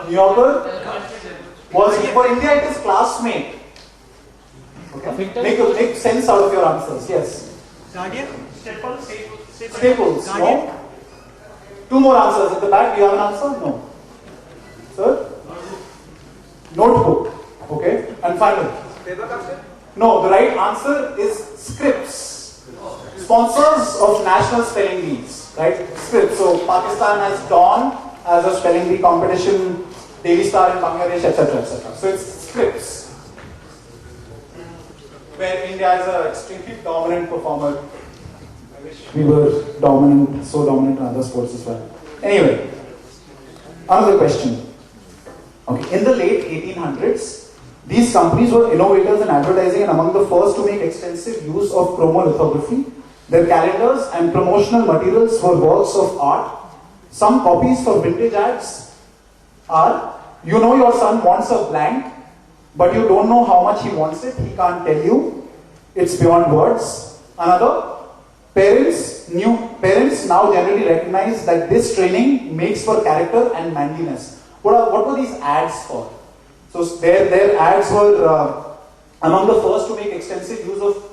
New Yorker. Was for India it is classmate. Okay. Make sense out of your answers. Yes. Guardian, Staples, Staples. No. 2 more answers at the back. Do you have an answer? No. Sir. Notebook. Okay. And final. No. The right answer is Scripps. Sponsors of national spelling bees. Right. Scripps. So Pakistan has Dawn as a spelling bee competition. Daily Star in Bangladesh, etc., etc. So it's Scripps, where India is an extremely dominant performer. I wish we were dominant, so dominant in other sports as well. Anyway, another question. Okay, in the late 1800s, these companies were innovators in advertising and among the first to make extensive use of chromolithography. Their calendars and promotional materials were works of art. Some copies for vintage ads are, you know your son wants a blank, but you don't know how much he wants it, he can't tell you, it's beyond words. Another, parents now generally recognize that this training makes for character and manliness. What were these ads for? So their ads were among the first to make extensive use of,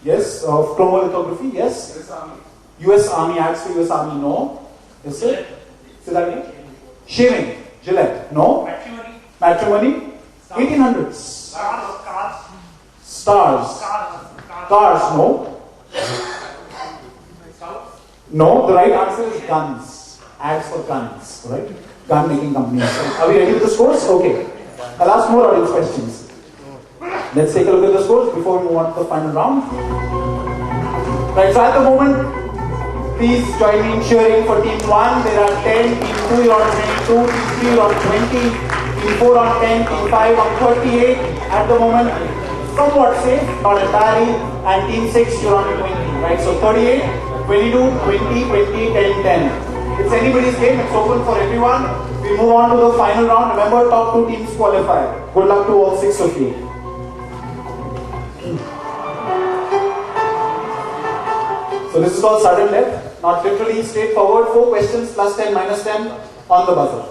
yes, of chromolithography, yes? US Army ads for US Army, no. Yes sir? Say that again? Shaving, Gillette, no. Matrimony, 1800s. Stars, cars, no. No, the right answer is guns. Ads for guns, right? Gun making companies. Are we ready with the scores? Okay. I'll ask more audience questions. Let's take a look at the scores before we move on to the final round. Right, so at the moment, Please join me in cheering for team 1. There are 10, team 2 you're on 22, team 3 you're on 20, team 4 on 10, team 5 on 38. At the moment, somewhat safe, not entirely, and team 6 you're on 20, right? So 38, 22, 20, 20, 10, 10. It's anybody's game, it's open for everyone. We move on to the final round. Remember, top 2 teams qualify. Good luck to all 6 of you. So this is called sudden death, not literally straightforward. 4 questions, plus 10, minus 10 on the buzzer.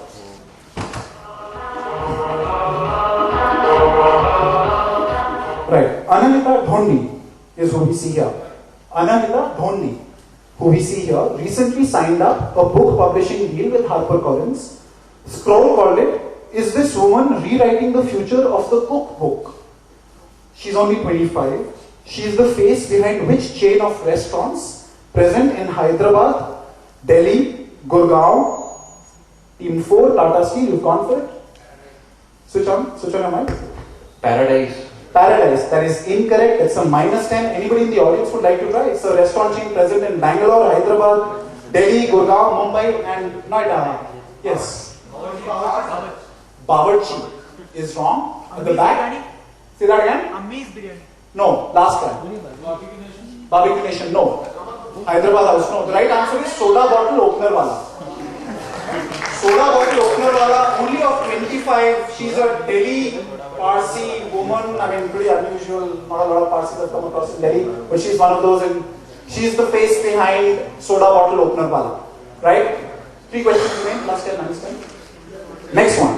Right, Anahita Dhondi is who we see here. Anahita Dhondi, who we see here, recently signed up a book publishing deal with HarperCollins. Scroll called it, "Is this woman rewriting the future of the cookbook?" She's only 25. She is the face behind which chain of restaurants present in Hyderabad, Delhi, Gurgaon. Team 4, Tata Steel, you've gone for it? Switch on your mic. Paradise. Paradise, that is incorrect. It's a minus 10. Anybody in the audience would like to try? It's a restaurant chain present in Bangalore, Hyderabad, Delhi, Gurgaon, Mumbai, and Noida. Yes. Bawarchi is wrong. At the back. Say that again. Ammi's biryani. No, last time. Barbecue Nation, no. Hyderabad House, no. The right answer is soda bottle opener wala. Soda bottle opener wala, only of 25. She's a Delhi Parsi woman. I mean, pretty unusual. Not a lot of Parsis have come across in Delhi, but she's one of those, and she's the face behind soda bottle opener wala. Right? 3 questions remain, plus 10, minus 10. Next one.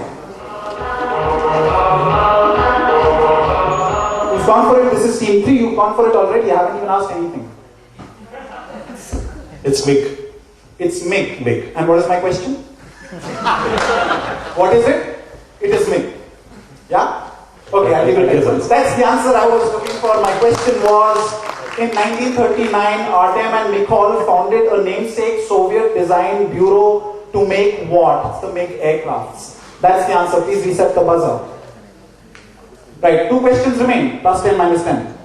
You've gone for it. This is team 3. You've gone for it already. You haven't even asked anything. It's Mick. It's Mick. Mick. And what is my question? What is it? It is Mick. Yeah? Okay, I'll give it a chance. That's the answer I was looking for. My question was, in 1939, Artem and Mikhail founded a namesake Soviet design bureau to make what? It's to make aircrafts. That's the answer. Please reset the buzzer. Right, 2 questions remain. Plus 10, minus 10.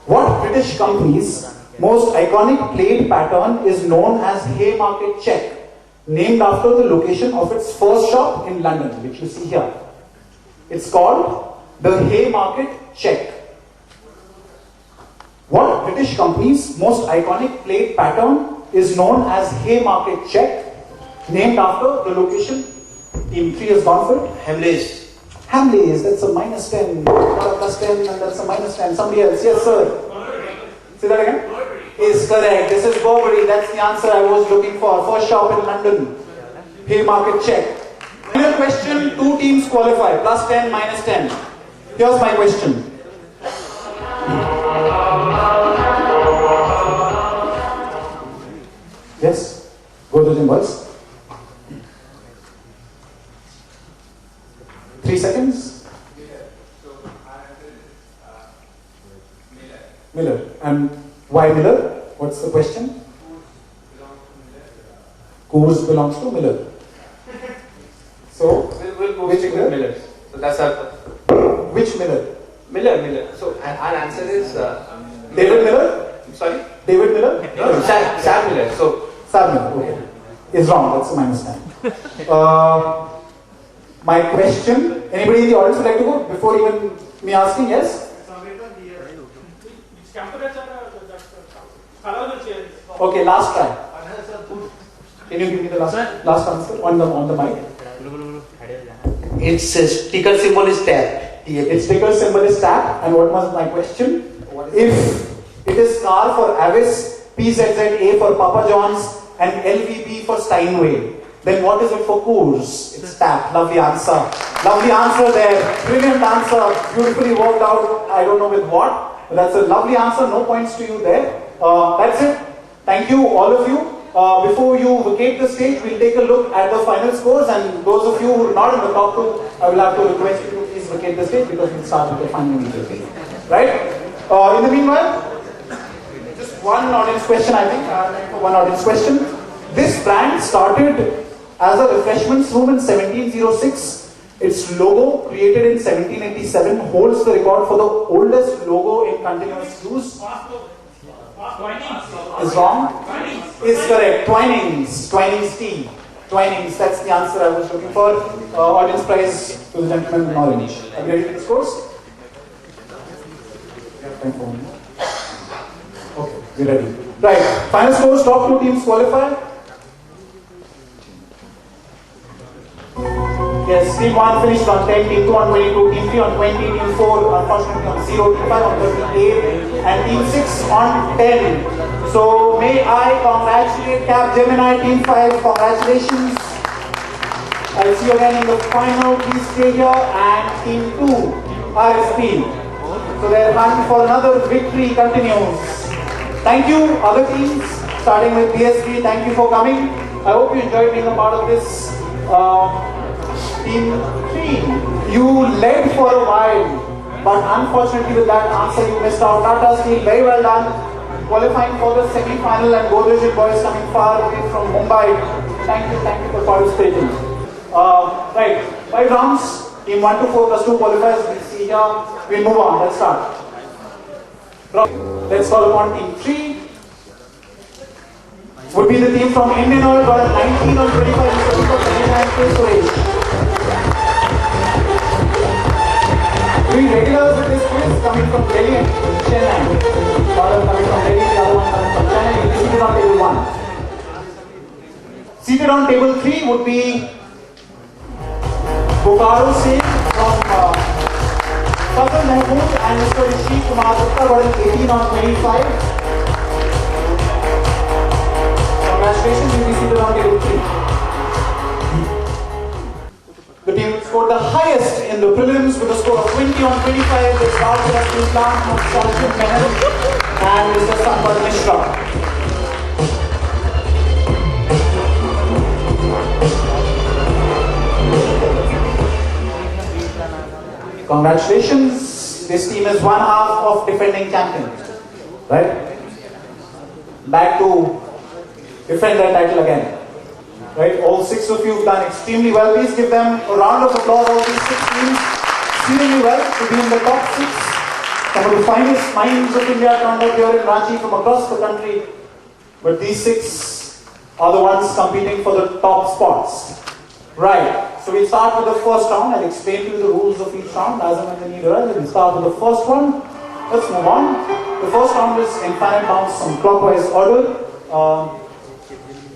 What British company's most iconic plate pattern is known as Haymarket check, named after the location of its first shop in London, which you see here? It's called the Haymarket check. What British company's most iconic plate pattern is known as Haymarket check, named after the location? Team 3 has gone for it. Hamleys. Hamleys, that's a minus 10, not a plus 10, and that's a minus 10. Somebody else, yes sir. Say that again. Is correct. This is Burberry. That's the answer I was looking for. First shop in London. Haymarket check. Final question. 2 teams qualify. Plus 10, minus 10. Here's my question. Yes. Go to the boys. 3 seconds. Miller. And why Miller? What's the question? Coors belongs to Miller. So, We'll go which with Miller? Miller. So that's our Which Miller? Miller. So our answer is David Miller? sorry. David Miller? No, Sam Miller. So Sam Miller. Okay. Is wrong. That's a minus 10. My question. Anybody in the audience would like to go before even me asking? Yes. Okay. Last try. Can you give me the last answer on the mic? its sticker symbol is tab. Its sticker symbol is tap. And what was my question? If it is car for Avis, PZZA for Papa John's, and LVB for Steinway, then what is it for Coors? It's tap. Lovely answer. Lovely answer there. Brilliant answer. Beautifully worked out. I don't know with what. But that's a lovely answer. No points to you there. That's it. Thank you, all of you. Before you vacate the stage, we'll take a look at the final scores, and those of you who are not in the top 2, I will have to request you to please vacate the stage because we'll start with the final immediately. Right? In the meanwhile, just one audience question, I think. One audience question. This brand started as a refreshments room in 1706 Its logo, created in 1787, holds the record for the oldest logo in continuous use. Is wrong? Is correct. Twinings. Twinings tea. Twinings. That's the answer I was looking for. Audience prize to the gentleman in orange. Are you ready to discourse? Time for one more. Okay, we're ready. Right. Final scores. Top two teams qualify. Yes, team 1 finished on 10, team 2 on 22, team 3 on 20, team 4 unfortunately on 0, team 5 on 38, and team 6 on 10. So may I congratulate Capgemini, team 5, congratulations. I'll see you again in the final, please stay here, and team 2, RSP. So their hunt for another victory continues. Thank you, other teams, starting with BSB, thank you for coming. I hope you enjoyed being a part of this. Team 3, you led for a while, but unfortunately with that answer you missed out. Tata Steel, very well done. Qualifying for the semi-final, and Godrej boys coming far away from Mumbai. Thank you for participating. Right, 5 rounds, team 1 to 4 plus 2 qualifiers. We'll see here. We'll move on, let's start. Let's call upon team 3. Would be the team from Indian Oil, got a 19 on 25, 29 place for age. 3 regulars with this quiz coming from Delhi and Chennai. One coming from Delhi, the other one coming from Chennai. You'll be seated on table 1. Seated on table 3 would be Bokaro Singh from Fazal Mahmood and Mr. Rishi Kumar Gupta, got an 18 on 25. Congratulations, you'll be seated on table 3. The team scored the highest in the prelims with a score of 20 on 25. They started at Islam from Sarjan Meher and Mr. Sampad Mishra. Congratulations, this team is one half of defending champion. Right? Back to defend their title again. Right, all 6 of you have done extremely well. Please give them a round of applause. All these 6 teams extremely well to be in the top 6. Some of the finest minds of India turned up here in Ranchi from across the country. But these 6 are the ones competing for the top spots. Right, so we'll start with the first round. I'll explain to you the rules of each round as and when the need arises. We'll start with the first one. Let's move on. The first round is infinite bounce on clockwise order.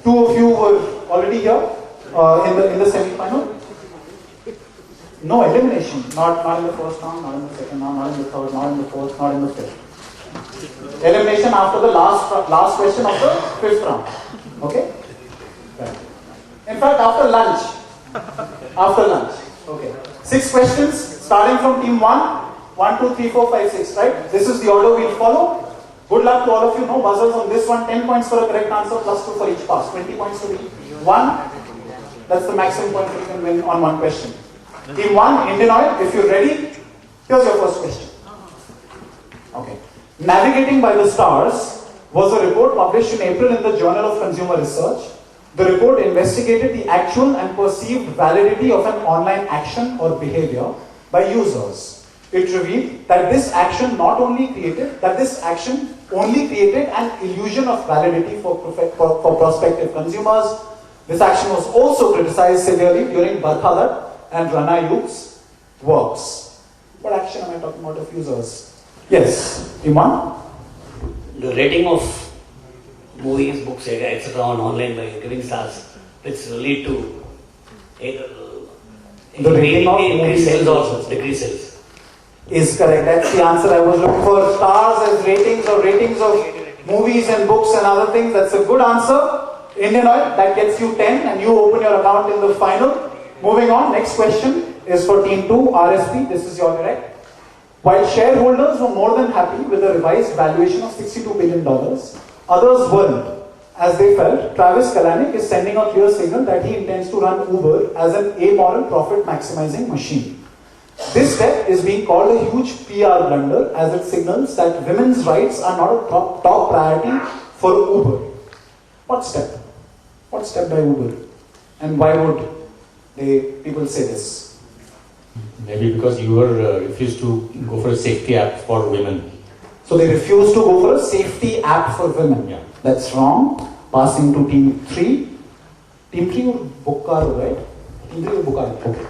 2 of you were already here in the semi-final. No elimination. Not in the first round, not in the second round, not in the third, not in the fourth, not in the fifth. Elimination after the last question of the 5th round. Okay? Right. In fact, after lunch. After lunch. Okay. 6 questions starting from team 1. 1, 2, 3, 4, 5, 6. Right? This is the order we'll follow. Good luck to all of you. No buzzers on this one. 10 points for a correct answer, plus 2 for each pass. 20 points for each one. That's the maximum point you can win on one question. Team 1, Indian Oil, if you're ready, here's your first question. Okay. Navigating by the Stars was a report published in April in the Journal of Consumer Research. The report investigated the actual and perceived validity of an online action or behavior by users. It revealed that this action only created an illusion of validity for prospective consumers. This action was also criticized severely during Barkhalat and Rana Ayub's works. What action am I talking about of users? Yes, Iman? The rating of movies, books, etc. on online by giving stars, which lead to either the rating of increase sales or decrease sales. Is correct. That's the answer I was looking for. Stars as ratings or ratings of movies and books and other things. That's a good answer. Indian Oil, that gets you 10 and you open your account in the final. Moving on, next question is for team 2, RSP. This is your direct. While shareholders were more than happy with the revised valuation of $62 billion, others weren't. As they felt, Travis Kalanick is sending a clear signal that he intends to run Uber as an amoral profit maximizing machine. This step is being called a huge PR blunder as it signals that women's rights are not a top priority for Uber. What step? What step by Uber? And why would people say this? Maybe because you were refused to go for a safety app for women. So they refused to go for a safety app for women. Yeah. That's wrong. Passing to team 3. Team 3 or Bokaro, right? Team 3 or Bokaro? Okay.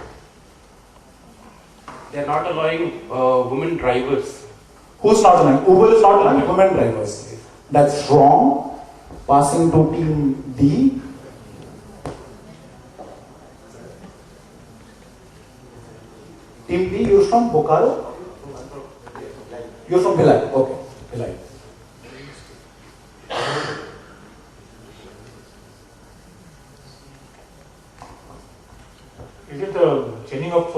They are not allowing women drivers. Who's not allowing? Uber is not allowing women drivers. That's wrong. Passing to team D. Team D, you're from Bokaro? You're from Bhilai. Okay, Bhilai. Is it changing of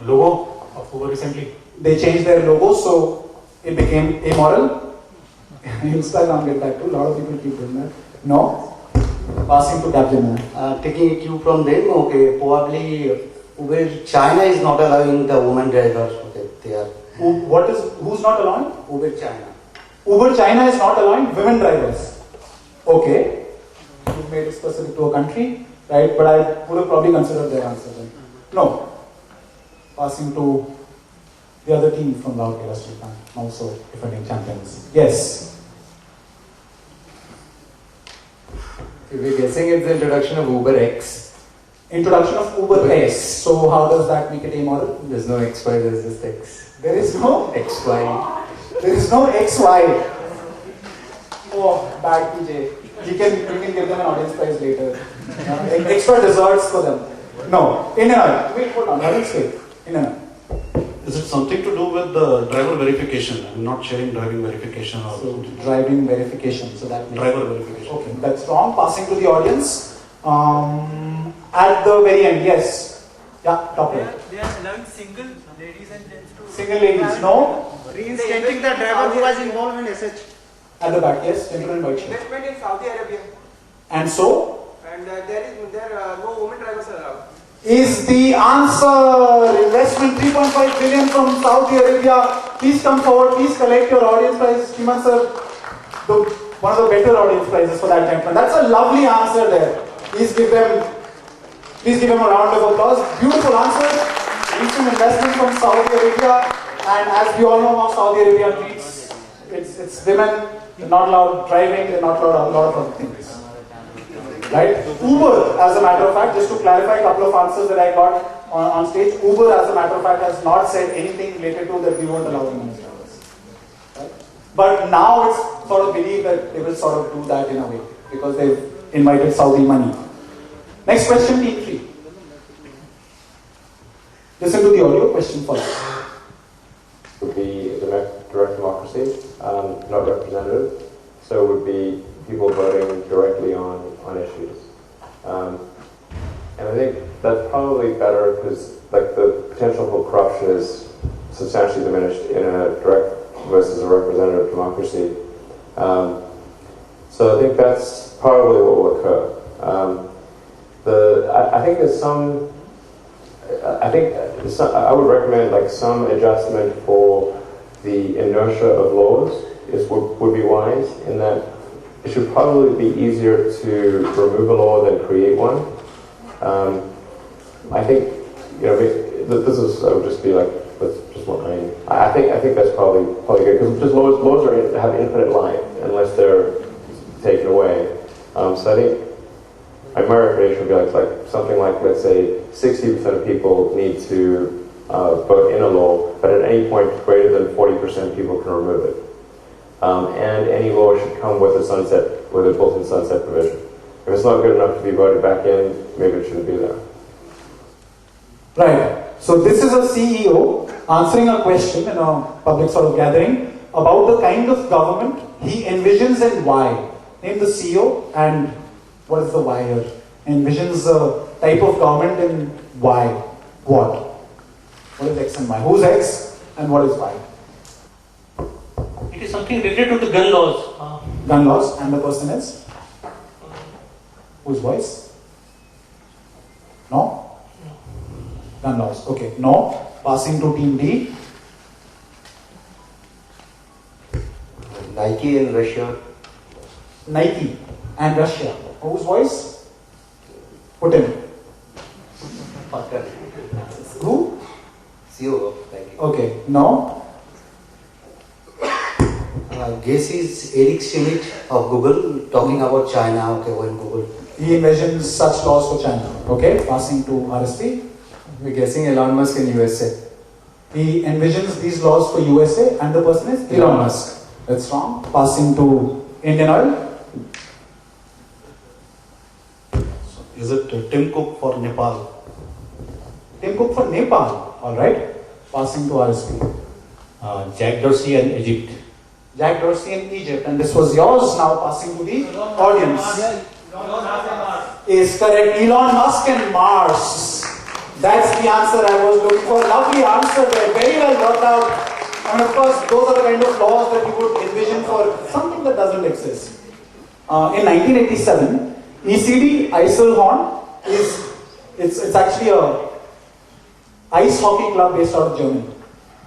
logo of Uber recently? They changed their logo, so it became amoral. Instagram did that too. A lot of people keep doing that. No. Passing to Captain. Taking a cue from them, okay, probably Uber China is not allowing the women drivers. Okay, they are. Who's not allowing? Uber China. Uber China is not allowing women drivers. Okay. You've made it specific to a country, right? But I would have probably considered their answer then. No. Passing to the other team from Laurkela Srikanth, also defending champions. Yes. We're guessing it's the introduction of Uber X. Introduction of Uber X. So how does that make it amoral? There's no XY, there's just X. There is no XY. There is no XY. Oh, bad PJ. You can give them an audience prize later. Extra desserts for them. No. In and out. Wait, hold on. Let's wait. In and out. Is it something to do with the driver verification? I'm not sharing driving verification or So driving verification. So that makes driver verification. Okay, that's wrong. Passing to the audience. At the very end, yes. Yeah, top right. They are allowing single ladies and gents to. Single ladies, no. Reinstating the driver who was involved in SH. At the back, yes. Gentleman white shirt. Investment in Saudi Arabia. And so? And there are no women drivers allowed. Is the answer investment 3.5 billion from Saudi Arabia? Please come forward, please collect your audience prize. Kiman sir, one of the better audience prizes for that gentleman. That's a lovely answer there. Please give him a round of applause. Beautiful answer. Recent investment from Saudi Arabia, and as we all know how Saudi Arabia treats its women, they're not allowed driving, they're not allowed a lot of other things. Right? Uber, as a matter of fact, just to clarify a couple of answers that I got on stage, Uber, as a matter of fact, has not said anything related to that we won't allow women as drivers. Right? But now it's sort of believed that they will sort of do that in a way, because they've invited Saudi money. Next question, team 3. Listen to the audio, question first. Would be direct democracy, not representative. So it would be people voting directly on issues. And I think that's probably better because like the potential for corruption is substantially diminished in a direct versus a representative democracy. So I think that's probably what will occur. I think there's some. I would recommend like some adjustment for the inertia of laws would be wise in that it should probably be easier to remove a law than create one. I think this is I would just be like that's just what I think that's probably good because just laws have infinite life unless they're taken away. So I think my recommendation would be like something like, let's say 60% of people need to vote in a law, but at any point greater than 40% people can remove it. And any law should come with a built-in sunset provision. If it's not good enough to be voted back in, maybe it shouldn't be there. Right. So this is a CEO answering a question in a public sort of gathering about the kind of government he envisions and why. Name the CEO and what is the why here? Envisions a type of government and why. What? What is X and Y? Who's X and what is Y? It is something related to the gun laws. Gun laws, and the person is? Whose voice? No? Gun laws. Okay. No. Passing to team D. Nike in Russia. Nike and Russia. Whose voice? Putin. Who? CEO. Like Okay, no. Guess is Eric Schmidt of Google talking about China. Okay, when Google. He envisions such laws for China. Okay, passing to RSP. We're guessing Elon Musk in USA. He envisions these laws for USA and the person is Elon Musk. That's wrong. Passing to Indian Oil. Is it Tim Cook for Nepal? Tim Cook for Nepal. Alright. Passing to RSP. Jack Dorsey and Egypt. Jack Dorsey in Egypt. And this was yours. Now passing to the audience. Is correct. Elon Musk and Mars. That's the answer I was looking for. Lovely answer there. Very well worked out. And of course, those are the kind of laws that you would envision for something that doesn't exist. In 1987, ECD Eiselhorn it's actually a ice hockey club based out of Germany.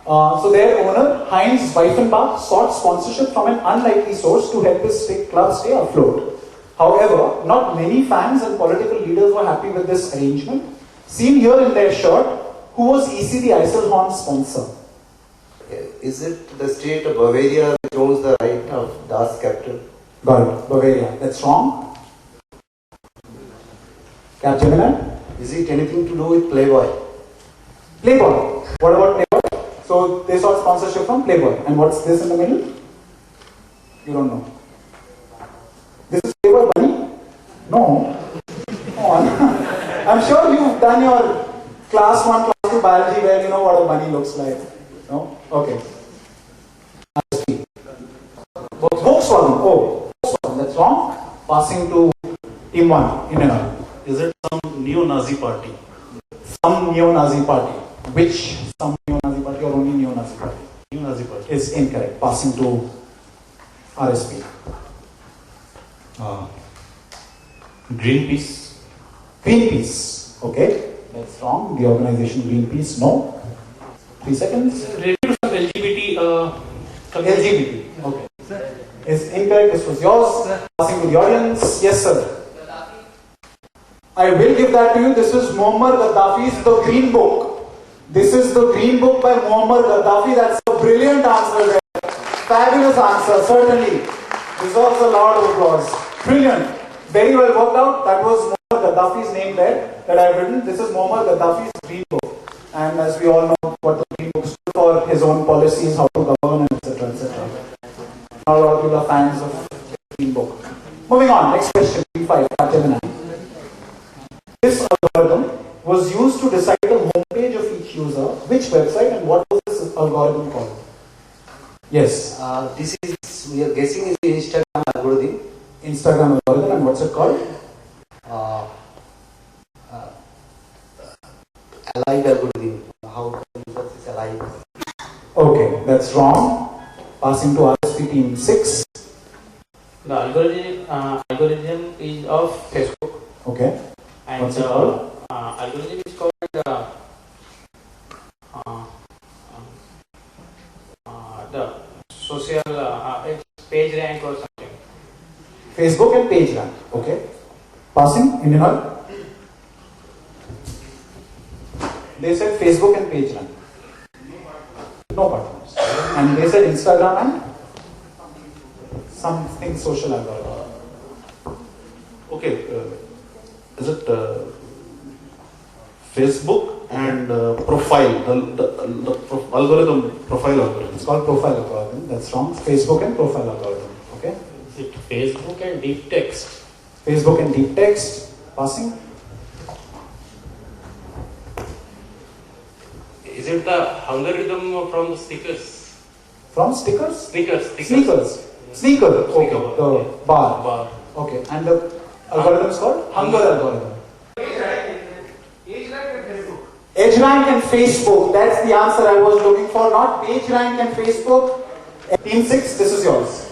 So their owner, Heinz Weifenbach, sought sponsorship from an unlikely source to help his club stay afloat. However, not many fans and political leaders were happy with this arrangement. Seen here in their shirt, who was ECD Eiselhorn's sponsor? Is it the state of Bavaria which owns the right of Das Capital? Got it. Bavaria. That's wrong. Capgemini? Is it anything to do with Playboy? Playboy. What about Playboy? So they sought sponsorship from Playboy. And what's this in the middle? You don't know. This is Playboy Bunny? No. Come on. I'm sure you've done your class 1, class 2 biology where you know what a bunny looks like. No? Okay. Volkswagen. Oh, Volkswagen. That's wrong. Passing to Team 1, Indian Oil. Is it some neo-Nazi party? Some neo-Nazi party. Which some neo-Nazi party or only neo-Nazi party? Neo-Nazi party. Is incorrect. Passing to RSP. Greenpeace. Greenpeace. Okay. That's wrong. The organization Greenpeace. No. 3 seconds. Related to LGBT LGBT. Okay. Is incorrect. This was yours. Passing to the audience. Yes, sir. I will give that to you. This is Muammar Gaddafi's The Green Book. This is The Green Book by Muammar Gaddafi. That's a brilliant answer there. Fabulous answer, certainly. Deserves a lot of applause. Brilliant. Very well worked out. That was Muammar Gaddafi's name there that I've written. This is Muammar Gaddafi's Green Book. And as we all know what the Green Book stood for, his own policies, how to govern, etc. etc. Not a lot of people are fans of the Green Book. Moving on, next question, B5, Capgemini. This algorithm was used to decide the homepage of each user, which website, and what was this algorithm called? Yes. This is, we are guessing, is the Instagram algorithm. Instagram algorithm, and what's it called? Allied algorithm. How to use this allied? Okay, that's wrong. Passing to RSP team 6. The algorithm is of Facebook. Okay. And what's it called? Algorithm is called the social page rank or something. Facebook and page rank. Okay. Passing, Indian Oil. They said Facebook and page rank. No partners. And they said Instagram and something social algorithm. Okay. Is it Facebook and profile, the algorithm, profile algorithm? It's called profile algorithm. That's wrong. Facebook and profile algorithm. Okay. Is it Facebook and deep text? Facebook and deep text. Passing. Is it the algorithm from the stickers? From stickers? Sneakers. Sneaker. Okay. Sneaker. The bar. Okay. And the algorithm is called Hunger algorithm. EdgeRank and Facebook. That's the answer I was looking for. Not PageRank and Facebook. Team 6, this is yours.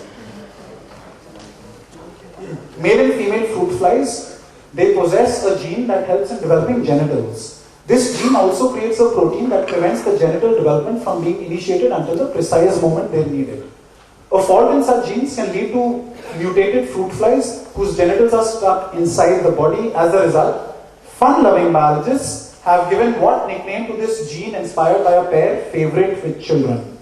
Male and female fruit flies, they possess a gene that helps in developing genitals. This gene also creates a protein that prevents the genital development from being initiated until the precise moment they need it. A fault in such genes can lead to mutated fruit flies whose genitals are stuck inside the body. As a result, fun-loving biologists have given what nickname to this gene inspired by a pair favorite with children?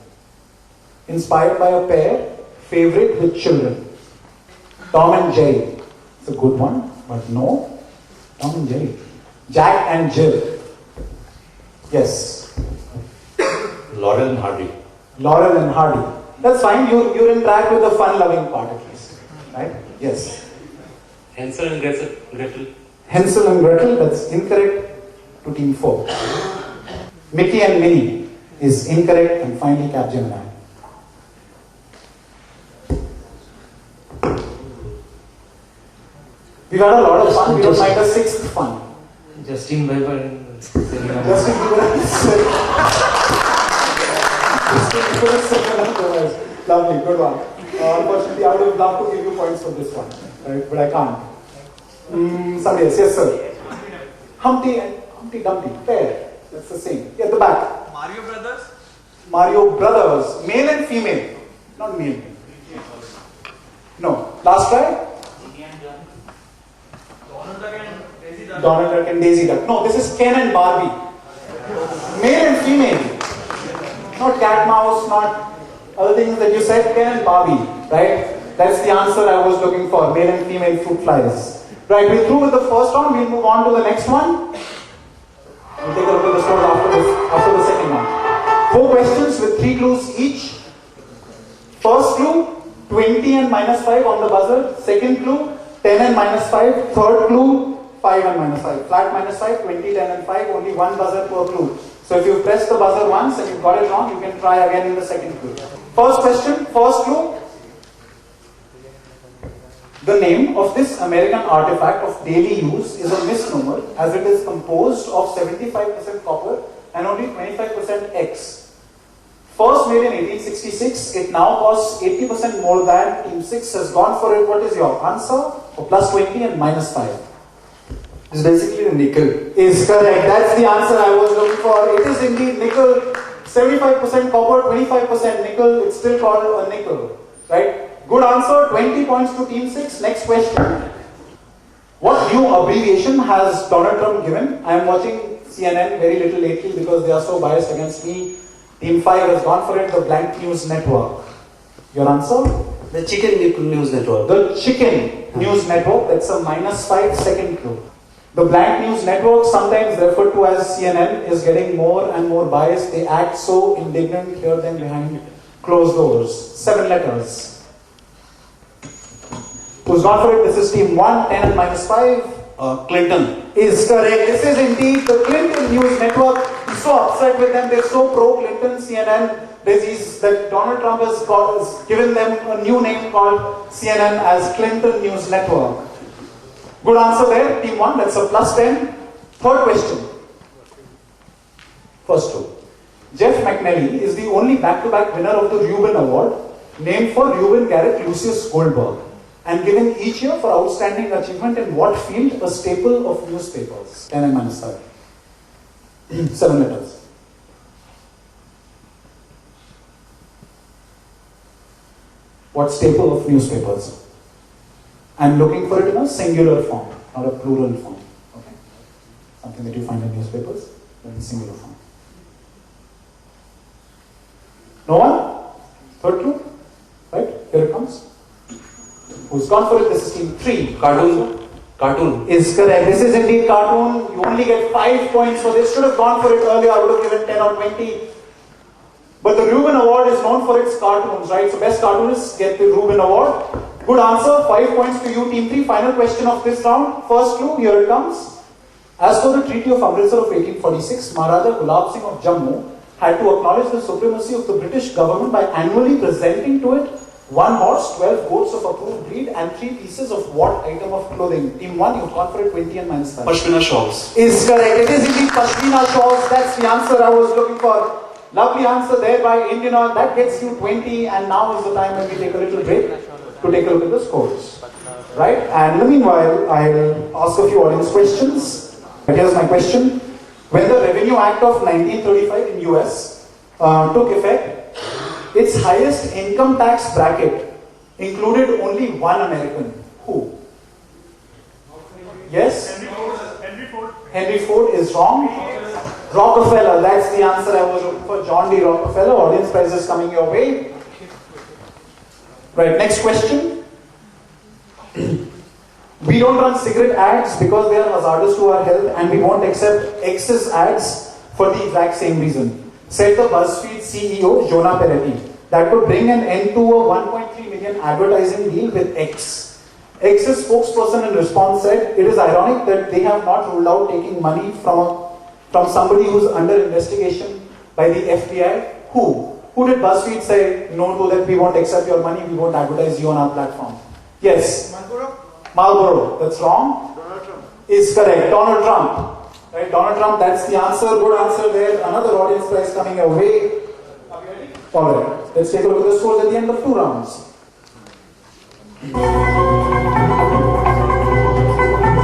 Inspired by a pair favorite with children. Tom and Jerry. It's a good one, but no. Tom and Jerry. Jack and Jill. Yes. Laurel and Hardy. Laurel and Hardy. That's fine. You're in track with the fun-loving part at least. Right? Yes. Hansel and Gretel. Hansel and Gretel, that's incorrect to team 4. Mickey and Minnie is incorrect, and finally Capgemini. We've had a lot of fun. We don't mind a sixth fun. Justin Bieber and Selena. Justin Bieber and Selena. Lovely, good one. Unfortunately, I would have loved to give you points for this one, right? But I can't. Somebody else, yes sir. Humpty and Humpty Dumpty, pair. That's the same. At the back. Mario Brothers. Mario Brothers, male and female, not male. No. Last try. Donald Duck and Daisy Duck. No, this is Ken and Barbie. Male and female. Not cat mouse, not other things that you said. Ken and Barbie, right? That's the answer I was looking for. Male and female fruit flies. Right, we're through with the first round. We'll move on to the next one. We'll take a look at the scores after the second one. 4 questions with 3 clues each. First clue, 20 and -5 on the buzzer. Second clue, 10 and -5. Third clue, 5 and -5. Flat -5, 20, 10 and 5. Only one buzzer per clue. So if you press the buzzer once and you got it wrong, you can try again in the second clue. First question, first clue. The name of this American artifact of daily use is a misnomer, as it is composed of 75% copper and only 25% X. First made in 1866, it now costs 80% more than Team 6 has gone for it. What is your answer? For +20 and -5. It's basically a nickel. Is correct. That's the answer I was looking for. It is indeed nickel. 75% copper, 25% nickel. It's still called a nickel, right? Good answer. 20 points to Team 6. Next question. What new abbreviation has Donald Trump given? I am watching CNN very little lately because they are so biased against me. Team 5 has gone for it. The Blank News Network. Your answer? The Chicken News Network. The Chicken News Network. That's a -5 second clue. The Blank News Network, sometimes referred to as CNN, is getting more and more biased. They act so indignant, hear them behind closed doors. 7 letters. Who's gone for it? This is Team 1, 10 and -5. Clinton. Is correct. This is indeed the Clinton News Network. He's so upset with them. They're so pro-Clinton, CNN. That Donald Trump has given them a new name called CNN as Clinton News Network. Good answer there, Team 1. That's a +10. Third question. First two. Jeff McNally is the only back-to-back winner of the Reuben Award, named for Reuben Garrett Lucius Goldberg, and given each year for outstanding achievement in what field? A staple of newspapers. 10 and -5. 7 letters. What staple of newspapers? I'm looking for it in a singular form, not a plural form. Okay? Something that you find in newspapers, but in singular form. No one? Third clue? Right? Here it comes. Who's gone for it? This is Team 3. Cartoon. Cartoon. Is correct. This is indeed cartoon. You only get 5 points for this. Should have gone for it earlier. I would have given 10 or 20. But the Reuben Award is known for its cartoons, right? So best cartoonists get the Reuben Award. Good answer. 5 points to you, Team 3. Final question of this round. First clue, here it comes. As per the Treaty of Amritsar of 1846, Maharaja Gulab Singh of Jammu had to acknowledge the supremacy of the British government by annually presenting to it 1 horse, 12 goats of approved breed, and 3 pieces of what item of clothing? Team 1, you've gone for it, 20 and -5. Pashmina shawls. Is correct. It is indeed Pashmina shawls. That's the answer I was looking for. Lovely answer there by Indian Oil. That gets you 20, and now is the time when we take a little break to take a look at the scores. Right? And in the meanwhile, I'll ask a few audience questions. Here's my question. When the Revenue Act of 1935 in US took effect, its highest income tax bracket included only one American. Who? Yes? Henry Ford. Henry Ford is wrong. Rockefeller, that's the answer I was looking for. John D. Rockefeller. Audience prize is coming your way. Right, next question. We don't run cigarette ads because they are hazardous to our health, and we won't accept excess ads for the exact same reason. Said the BuzzFeed CEO, Jonah Peretti. That would bring an end to a 1.3 million advertising deal with X. X's spokesperson in response said, it is ironic that they have not ruled out taking money from somebody who's under investigation by the FBI. Who? Who did BuzzFeed say no to, that we won't accept your money, we won't advertise you on our platform? Yes? Marlboro. That's wrong. Donald Trump. Is correct. Donald Trump. Right, Donald Trump, that's the answer. Good answer there. Another audience prize coming your way. Alright, let's take a look at the scores at the end of 2 rounds.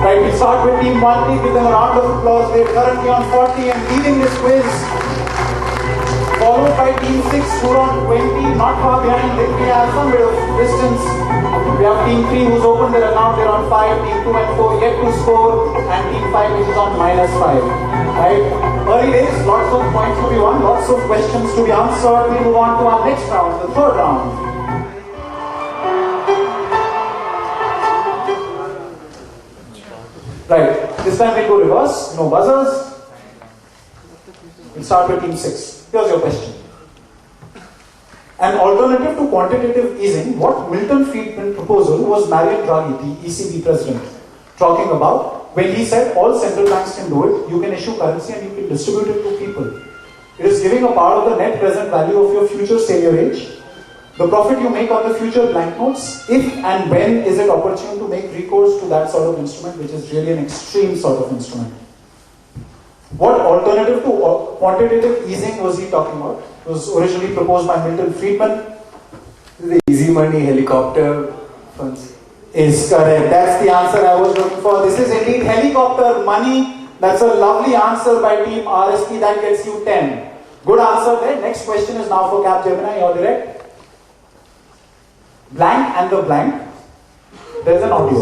Right, we start with Team 1. Please give them a round of applause. They're currently on 40 and leading this quiz. Followed by Team 6, who are on 20, not far behind. They have some bit of distance. We have Team 3, who's opened their account, they're on 5. Team 2 and 4 yet to score. And Team 5, which is on -5. Right? Early days, lots of points to be won, lots of questions to be answered. We move on to our next round, the 3rd round. Right, this time we go reverse, no buzzers. We'll start with Team 6. Here's your question. An alternative to quantitative easing, what Milton Friedman proposal was Mario Draghi, the ECB president, talking about when he said all central banks can do it, you can issue currency and you can distribute it to people. It is giving a part of the net present value of your future sailor age. The profit you make on the future banknotes, if and when is it opportune to make recourse to that sort of instrument, which is really an extreme sort of instrument. What alternative to quantitative easing was he talking about? It was originally proposed by Milton Friedman. The easy money helicopter funds. Is correct. That's the answer I was looking for. This is indeed helicopter money. That's a lovely answer by Team RSP. That gets you 10. Good answer there. Next question is now for Capgemini. You're direct. Blank and the blank. There's an audio.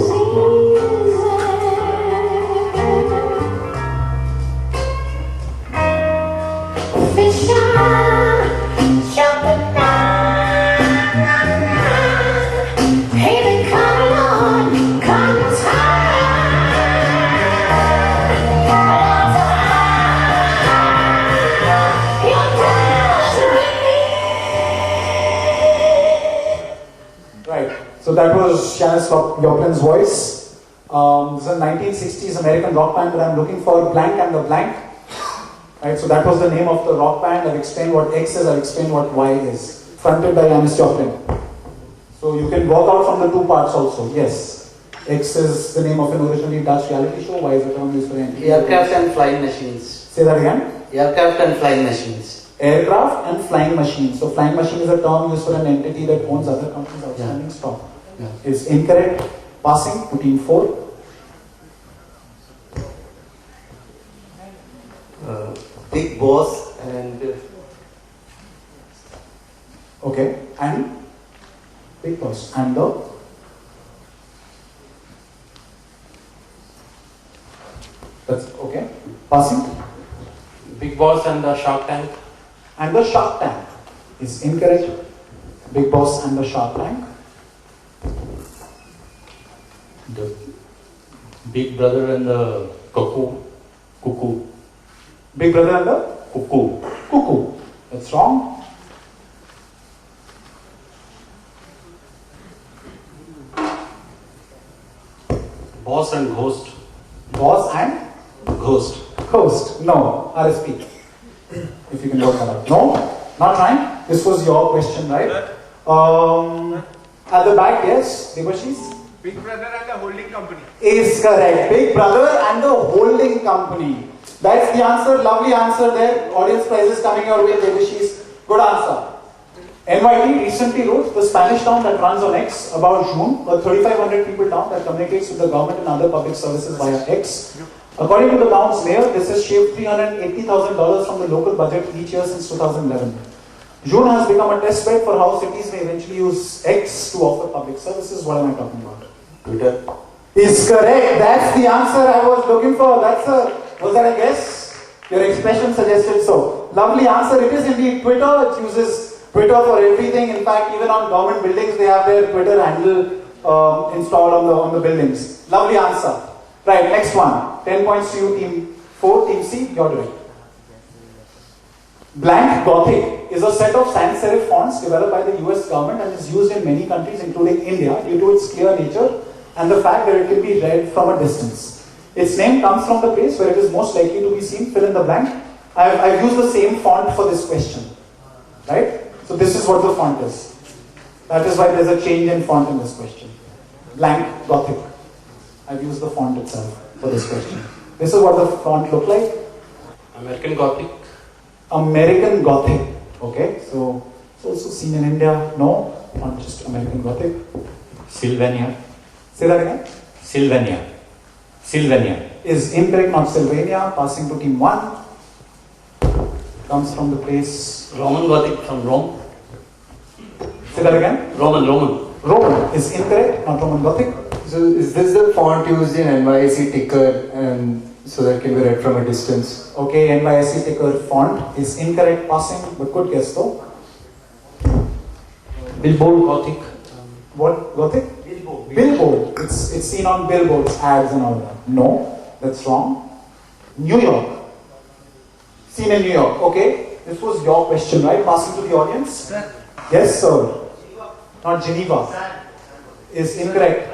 So that was Janis Joplin's voice. This is a 1960s American rock band that I'm looking for, Blank and the Blank. Right, so that was the name of the rock band. I've explained what X is, I've explained what Y is. Fronted by Janis Joplin. So you can work out from the 2 parts also. Yes. X is the name of an originally Dutch reality show. Y is the term used for entity. Aircraft and flying machines. Say that again. Aircraft and flying machines. Aircraft and flying machines. So flying machine is a term used for an entity that owns other companies' outstanding stock. Yeah. Is incorrect. Passing to Team 4. Big Boss and okay, and Big Boss and the that's okay. Passing. Big Boss and the Shark Tank. And the Shark Tank is incorrect. Big Boss and the Shark Tank. The Big Brother and the Cuckoo. Big Brother and the Cuckoo. That's wrong. Boss and Ghost. Boss and Ghost. Ghost. No. RSP. If you can work that out. No? Not trying? This was your question, right? At the back, yes. Devashish? Big Brother and the holding company. Is correct. Big Brother and the holding company. That's the answer. Lovely answer there. Audience prize is coming your way, Devashish. Good answer. NYT recently wrote the Spanish town that runs on X about June, a 3,500 people town that communicates with the government and other public services via X. According to the town's mayor, this has shaved $380,000 from the local budget each year since 2011. June has become a test bed for how cities may eventually use X to offer public services. What am I talking about? Twitter. Is correct. That's the answer I was looking for. Was that a guess? Your expression suggested so. Lovely answer. It is indeed Twitter. It uses Twitter for everything. In fact, even on government buildings, they have their Twitter handle installed on the buildings. Lovely answer. Right, next one. 10 points to you, team 4. Team C, your turn. Blank Gothic is a set of sans serif fonts developed by the US government and is used in many countries, including India, due to its clear nature and the fact that it can be read from a distance. Its name comes from the place where it is most likely to be seen. Fill in the blank. I've used the same font for this question. Right? So this is what the font is. That is why there's a change in font in this question. Blank Gothic. I've used the font itself for this question. This is what the font looked like. American Gothic. American Gothic. Okay, so it's also seen in India. No, not just American Gothic. Sylvania. Say that again. Sylvania. Sylvania. Is incorrect, not Sylvania. Passing to team 1. Comes from the place. Roman Gothic from Rome. Say that again. Roman is incorrect, not Roman Gothic. So is this the font used in NYSE ticker and so that can be read from a distance? Okay, NYSE ticker font is incorrect. Passing, but good guess though. Billboard Gothic. What Gothic? Billboard. It's seen on billboards, ads and all that. No, that's wrong. New York. Seen in New York. Okay, this was your question, right? Passing to the audience. Yes, sir. Not Geneva. Is incorrect.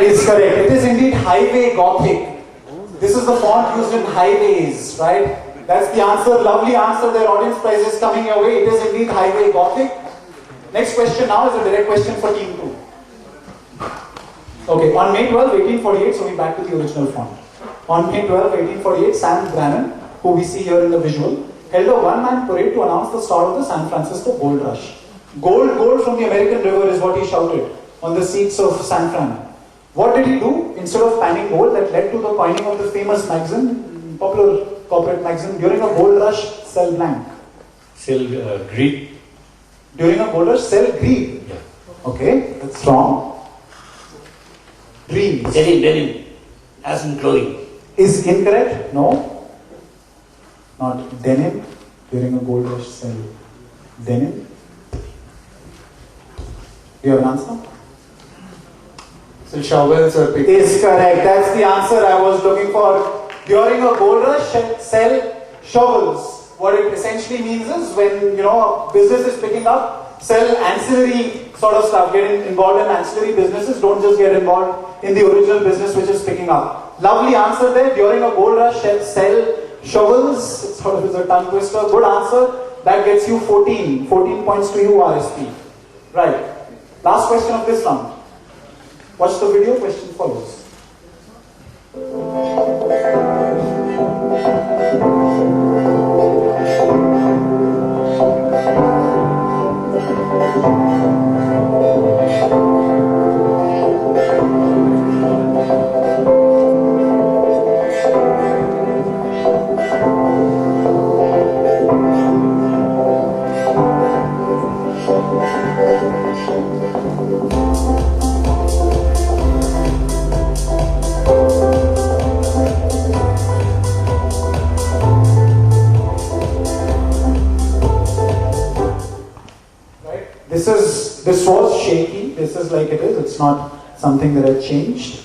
Is correct. It is indeed Highway Gothic. This is the font used in highways, right? That's the answer. Lovely answer. Their audience prize is coming your way. It is indeed Highway Gothic. Next question now is a direct question for team 2. Okay, on May 12, 1848, so we're back to the original font. On May 12, 1848, Sam Brannan, who we see here in the visual, held a one-man parade to announce the start of the San Francisco Gold Rush. Gold, gold from the American river is what he shouted on the streets of San Fran. What did he do? Instead of panning gold, that led to the coining of the famous magazine, popular corporate magazine, during a gold rush, sell blank. Sell greed. During a gold rush, sell greed. Yeah. Okay, that's wrong. Dreams. Denim, as in clothing. Is incorrect? No. Not denim. During a gold rush, sell denim. Do you have an answer? So shovels or picks. Is correct. That's the answer I was looking for. During a gold rush, sell shovels. What it essentially means is when a business is picking up, sell ancillary sort of stuff. Get involved in ancillary businesses. Don't just get involved in the original business which is picking up. Lovely answer there. During a gold rush, sell shovels. It sort of is a tongue twister. Good answer. That gets you 14. 14 points to you, RSP. Right. Last question of this round. Watch the video, question follows. This was shaky. This is like it is. It's not something that I changed.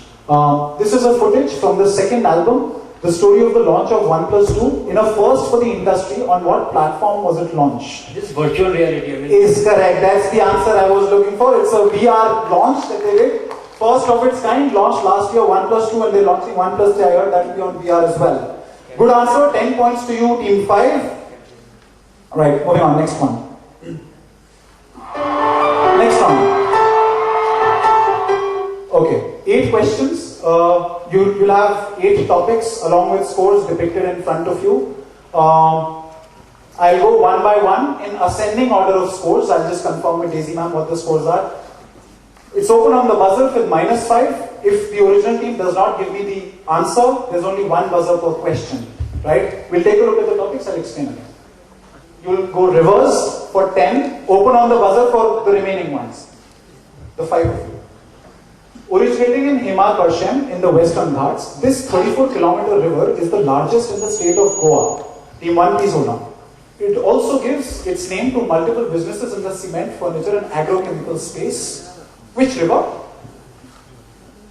This is a footage from the second album, the story of the launch of OnePlus 2 in a first for the industry. On what platform was it launched? This virtual reality. Is correct. That's the answer I was looking for. It's a VR launch that they did. First of its kind, launched last year, OnePlus 2, and they're launching OnePlus 3. I heard that will be on VR as well. Good answer. 10 points to you, team 5. Alright, moving on. Next one. Next one. Okay, 8 questions. You'll have 8 topics along with scores depicted in front of you. I'll go one by one in ascending order of scores. I'll just confirm with Daisy ma'am what the scores are. It's open on the buzzer with -5. If the original team does not give me the answer, there's only one buzzer per question. Right? We'll take a look at the topics. I'll explain again. You'll go reverse for 10, open on the buzzer for the remaining ones. The 5 of you. Originating in Himakarsham in the Western Ghats, this 34-kilometer river is the largest in the state of Goa. Team 1, please hold on. It also gives its name to multiple businesses in the cement, furniture and agrochemical space. Which river?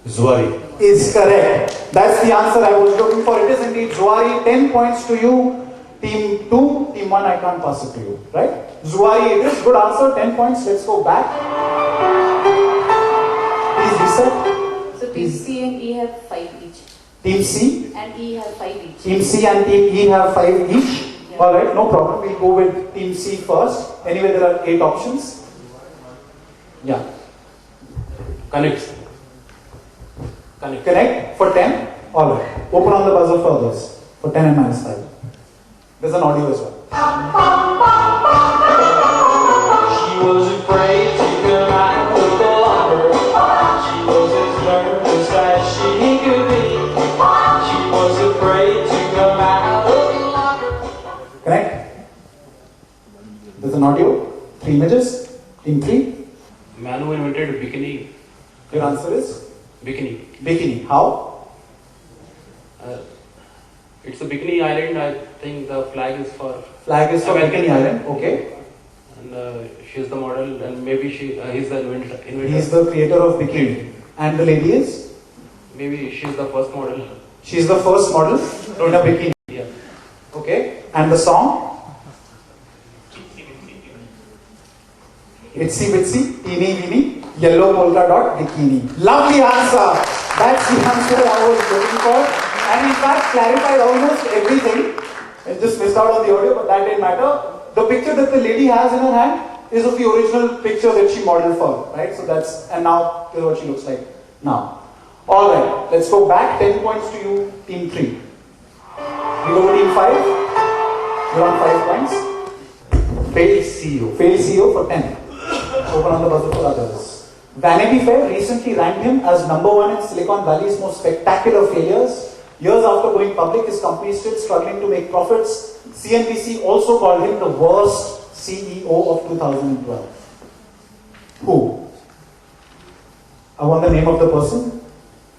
Zuari. Is correct. That's the answer I was looking for. It is indeed Zuari. 10 points to you. Team 2, Team 1, I can't pass it to you. Right? Zuari it is. Good answer. 10 points. Let's go back. Please reset. So Team C and E have 5 each. Team C And E have 5 each. Team C and Team E have 5 each. Yeah. Alright, no problem. We'll go with Team C first. Anyway, there are 8 options. Yeah. Connect. Connect for 10. Alright. Open on the buzzer for others. For 10 and minus 5. There's an audio as well. She was afraid to come out of the locker. She was as nervous as she could be. She was afraid to come out of the locker. Connect. There's an audio. 3 images. Team 3. Man who invented bikini. Your answer is? Bikini. Bikini. How? It's a Bikini Island. I think the flag is for. Flag is for American Bikini Island. Okay. And she's the model, and maybe he's the inventor. He's the creator of Bikini. And the lady is? Maybe she's the first model. She's the first model in a bikini. Yeah. Okay. And the song? Itsy bitsy, teeny weeny, yellow polka dot bikini. Lovely answer. That's the answer I was looking for. And in fact, clarified almost everything. I just missed out on the audio, but that didn't matter. The picture that the lady has in her hand is of the original picture that she modeled for, right? So that's, and now this is what she looks like now. Alright, let's go back. 10 points to you, Team 3. We go to Team 5. You're on 5 points. Failed CEO. Failed CEO for 10. Open on the buzzer for others. Vanity Fair recently ranked him as #1 in Silicon Valley's most spectacular failures. Years after going public, his company is still struggling to make profits. CNBC also called him the worst CEO of 2012. Who? I want the name of the person.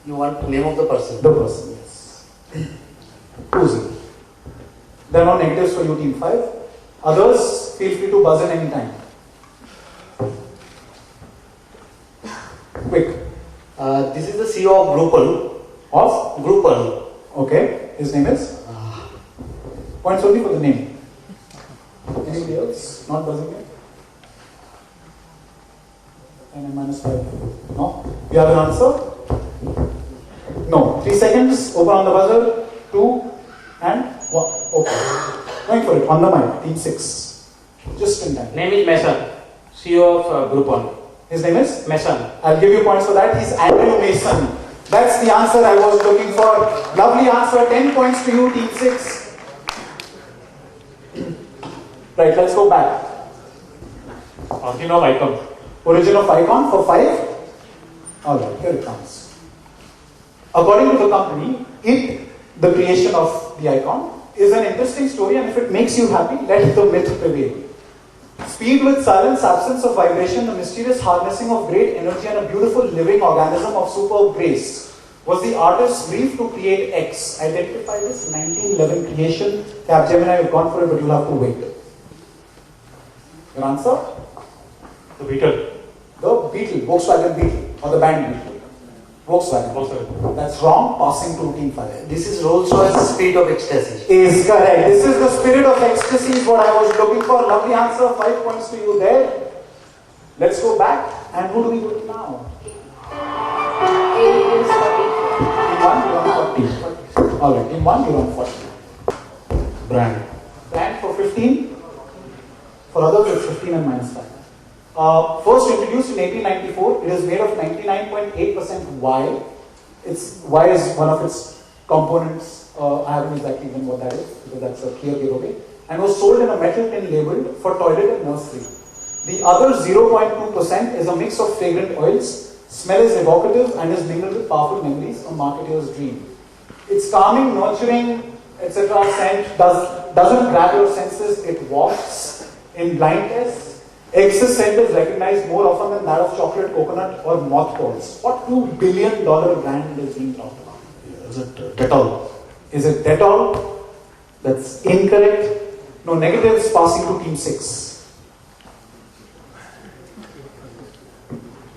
You want the name of the person? The person, yes. Who's it? There are no negatives for you, Team 5. Others, feel free to buzz in anytime. Quick. This is the CEO of Drupal. Of? Drupal. Okay. His name is? Points only for the name. Anybody else? Not buzzing yet? And -5. No? You have an answer? No. 3 seconds. Open on the buzzer. 2 and 1. Okay. Going for it. On the mic. Team 6. Just in time. Name is Mason, CEO of Groupon. His name is? Mason. I'll give you points for that. He's Andrew Mason. That's the answer I was looking for. Lovely answer. 10 points to you, Team 6. Right, let's go back. Origin of icon. Origin of icon for 5. Alright, here it comes. According to the company, the creation of the icon, is an interesting story, and if it makes you happy, let the myth prevail. Speed with silence, absence of vibration, the mysterious harnessing of great energy and a beautiful living organism of superb grace was the artist's brief to create X. Identify this 1911 creation. Capgemini, you've gone for it, but you'll have to wait. Your answer? The Beetle. The Beetle, Volkswagen Beetle, or the band Beetle. Volkswagen. That's wrong. Passing to Team 5. This is Rolls-Royce Spirit of Ecstasy. Is correct. This is the Spirit of Ecstasy is what I was looking for. Lovely answer. 5 points to you there. Let's go back. And who do we go to now? A is 40. Team 1, you're on 40. Alright, Team 1, you're on 40. Brand. Brand for 15. For others, it's 15 and -5. First introduced in 1894, it is made of 99.8% Y. Y is one of its components. I haven't exactly known what that is, because that's a clear giveaway. And was sold in a metal tin labeled for toilet and nursery. The other 0.2% is a mix of fragrant oils. Smell is evocative and is mingled with powerful memories, a marketer's dream. It's calming, nurturing, etc. scent doesn't grab your senses, it walks in blind tests. X's scent is recognized more often than that of chocolate, coconut, or mothballs. What $2 billion brand is being talked about? Is it Dettol? Is it Dettol? That's incorrect. No negatives, passing to team 6.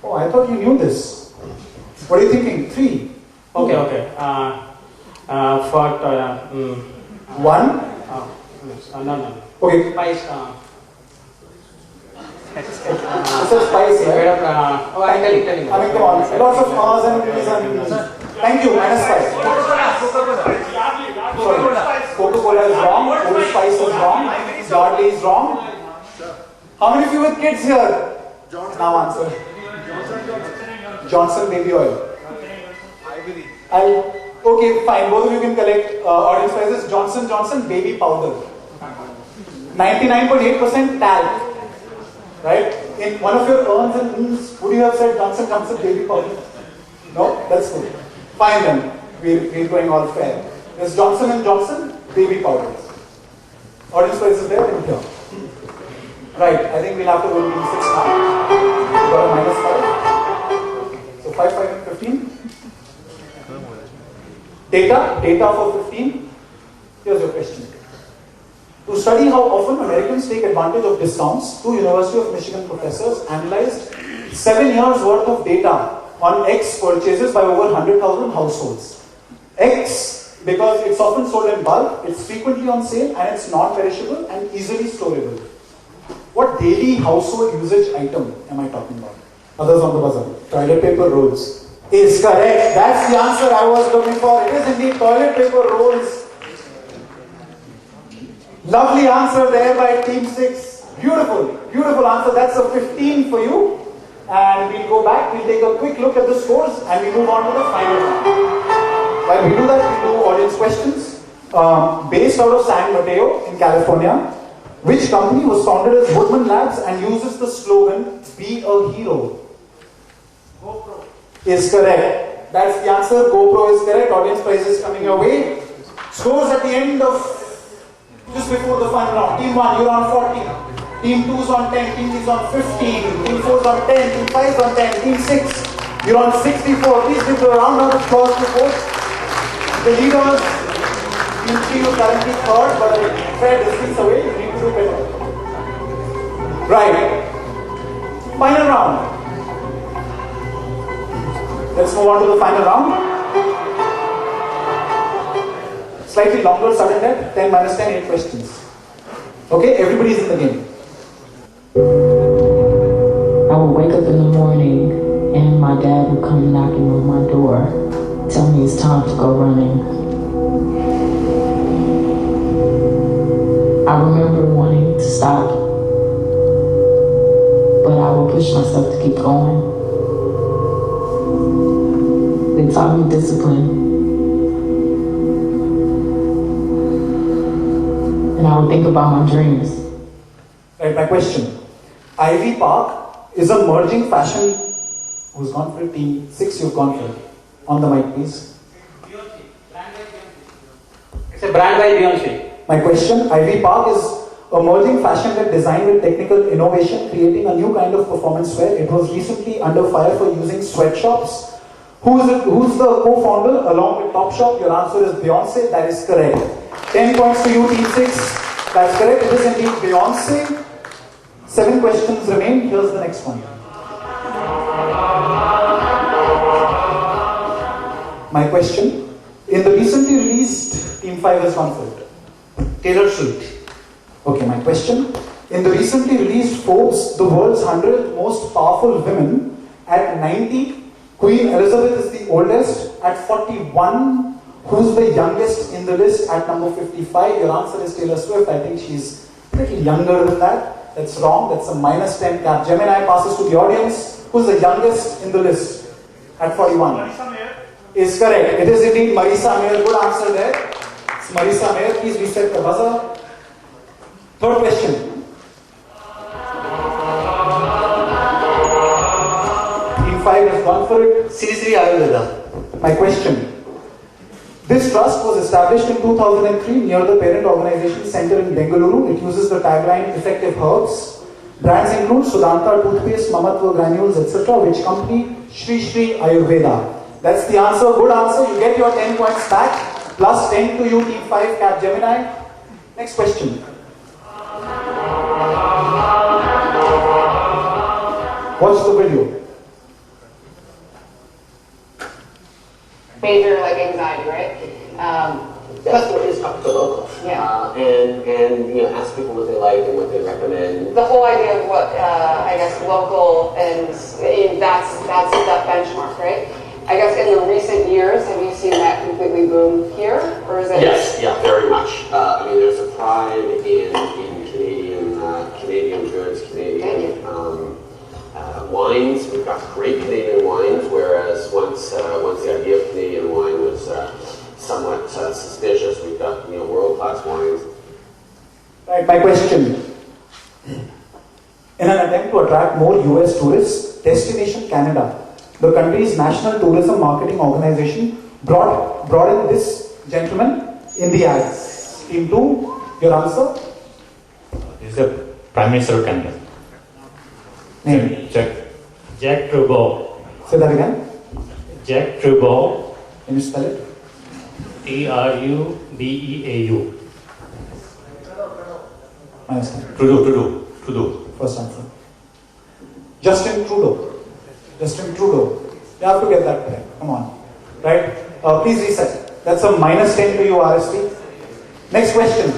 Oh, I thought you knew this. What are you thinking? 3. Okay. One? No. Okay. Spice. It's a spice, right? I'm telling you. I mean, come on. Lots of cars and reasons. Thank you, -5. Coca-Cola is wrong. Old Spice is wrong. Yardley is wrong. How many of you with kids here? Now answer. Johnson baby oil. Okay, fine. Both of you can collect audience prizes. Johnson baby powder. 99.8% talc. Right? In one of your urns and urns, would you have said Johnson baby powder? No? That's good. Fine then. We're going all fair. There's Johnson & Johnson baby powder. Audience prize is there in here. Right. I think we'll have to go to 6 now. We got a -5. So 5, 5 and 15. Data for 15. Here's your question. To study how often Americans take advantage of discounts, 2 University of Michigan professors analyzed 7 years worth of data on X purchases by over 100,000 households. X, because it's often sold in bulk, it's frequently on sale, and it's non-perishable and easily storable. What daily household usage item am I talking about? Others on the buzzer. Toilet paper rolls. Is correct. That's the answer I was looking for. It is indeed toilet paper rolls. Lovely answer there by team 6. Beautiful answer. That's a 15 for you. And we'll go back, we'll take a quick look at the scores and we move on to the final round. While we do that, we'll do audience questions. Based out of San Mateo in California, which company was founded as Woodman Labs and uses the slogan, "Be a hero"? GoPro. Is correct. That's the answer. GoPro is correct. Audience prize is coming your way. Scores at the end of just before the final round. Team 1, you're on 40. Team 2 is on 10. Team 3 is on 15. Team 4 is on 10. Team 5 is on 10. Team 6, you're on 64. Please give a round of applause to both the leaders. Team 3 is currently third, but a fair distance away. You need to do better. Right. Final round. Let's move on to the final round. Slightly longer sudden death, 10 minus 10, 8 questions. Okay, everybody's in the game. I would wake up in the morning and my dad would come knocking on my door, tell me it's time to go running. I remember wanting to stop, but I would push myself to keep going. They taught me discipline. And I would think about my dreams. Right, my question. Ivy Park is a merging fashion. Who's gone for it? Team 6, you've gone for it. On the mic, please. It's a brand by Beyonce. My question. Ivy Park is a merging fashion-led design with technical innovation, creating a new kind of performance wear. It was recently under fire for using sweatshops. Who's the co-founder along with Topshop? Your answer is Beyonce. That is correct. 10 points to you, team 6. That's correct. It is indeed Beyonce. 7 questions remain. Here's the next one. My question. In the recently released, team 5 has gone for it. Taylor Swift. Okay, my question. In the recently released Forbes, the world's 100 most powerful women, at 90, Queen Elizabeth is the oldest. At 41, who's the youngest in the list at number 55? Your answer is Taylor Swift. I think she's a little younger than that. That's wrong. That's a minus 10 cap. Gemini passes to the audience. Who's the youngest in the list at 41? Marisa Mayer. Is correct. It is indeed Marisa Mayer. Good answer there. It's Marisa Mayer. Please reset the buzzer. Third question. Team 5 has gone for it. Sri Sri Ayurveda. My question. This trust was established in 2003 near the parent organization center in Bengaluru. It uses the tagline "Effective Herbs." Brands include Sudanta toothpaste, Mamatva granules, etc. Which company? Shri Shri Ayurveda. That's the answer. Good answer. You get your 10 points back. Plus 10 to you, Team 5, Cap Gemini. Next question. Watch the video. Major like anxiety, right? That's what is talk to locals. Yeah. And you know, ask people what they like and what they recommend. The whole idea of what I guess local and that's that benchmark, right? I guess in the recent years, have you seen that completely boom here, or is it? Yes, yeah, very much. I mean, there's a pride in Canadian goods, Canadian wines. We've got great Canadian wines, whereas once the idea of Canadian wine was somewhat suspicious, we've got world-class wines. Right, my question. In an attempt to attract more US tourists, Destination Canada, the country's national tourism marketing organization, brought in this gentleman in the ads. Team 2, your answer? This is the Prime Minister of Canada. Name? Jack Trudeau. Say that again. Jack Trudeau. Can you spell it? Trudeau. I understand. Trudeau. First answer. Justin Trudeau. You have to get that correct. Come on. Right? Please reset. That's a minus 10 to you, RST. Next question.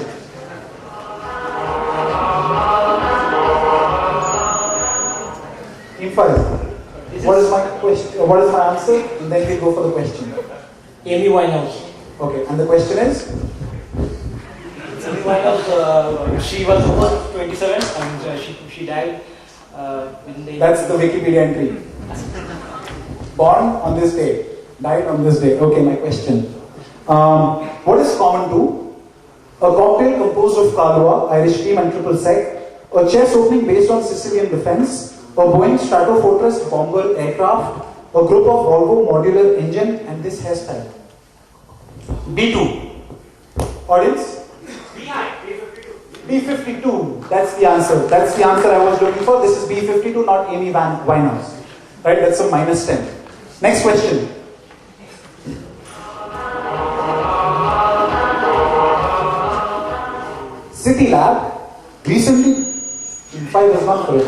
Team 5. What is my question? What is my answer? And then we go for the question. Amy Winehouse. Okay. And the question is? Amy Winehouse. She was over 27 and she died. That's the Wikipedia entry. Born on this day, died on this day. Okay, my question. What is common to a cocktail composed of Kahlua, Irish cream and triple sec, a chess opening based on Sicilian defense, a Boeing Stratofortress bomber aircraft, a group of Volvo modular engine, and this hairstyle? B2. Audience? B52. That's the answer. That's the answer I was looking for. This is B52, not Amy Winehouse. Right? That's a minus 10. Next question. City Lab recently, 5 is not correct.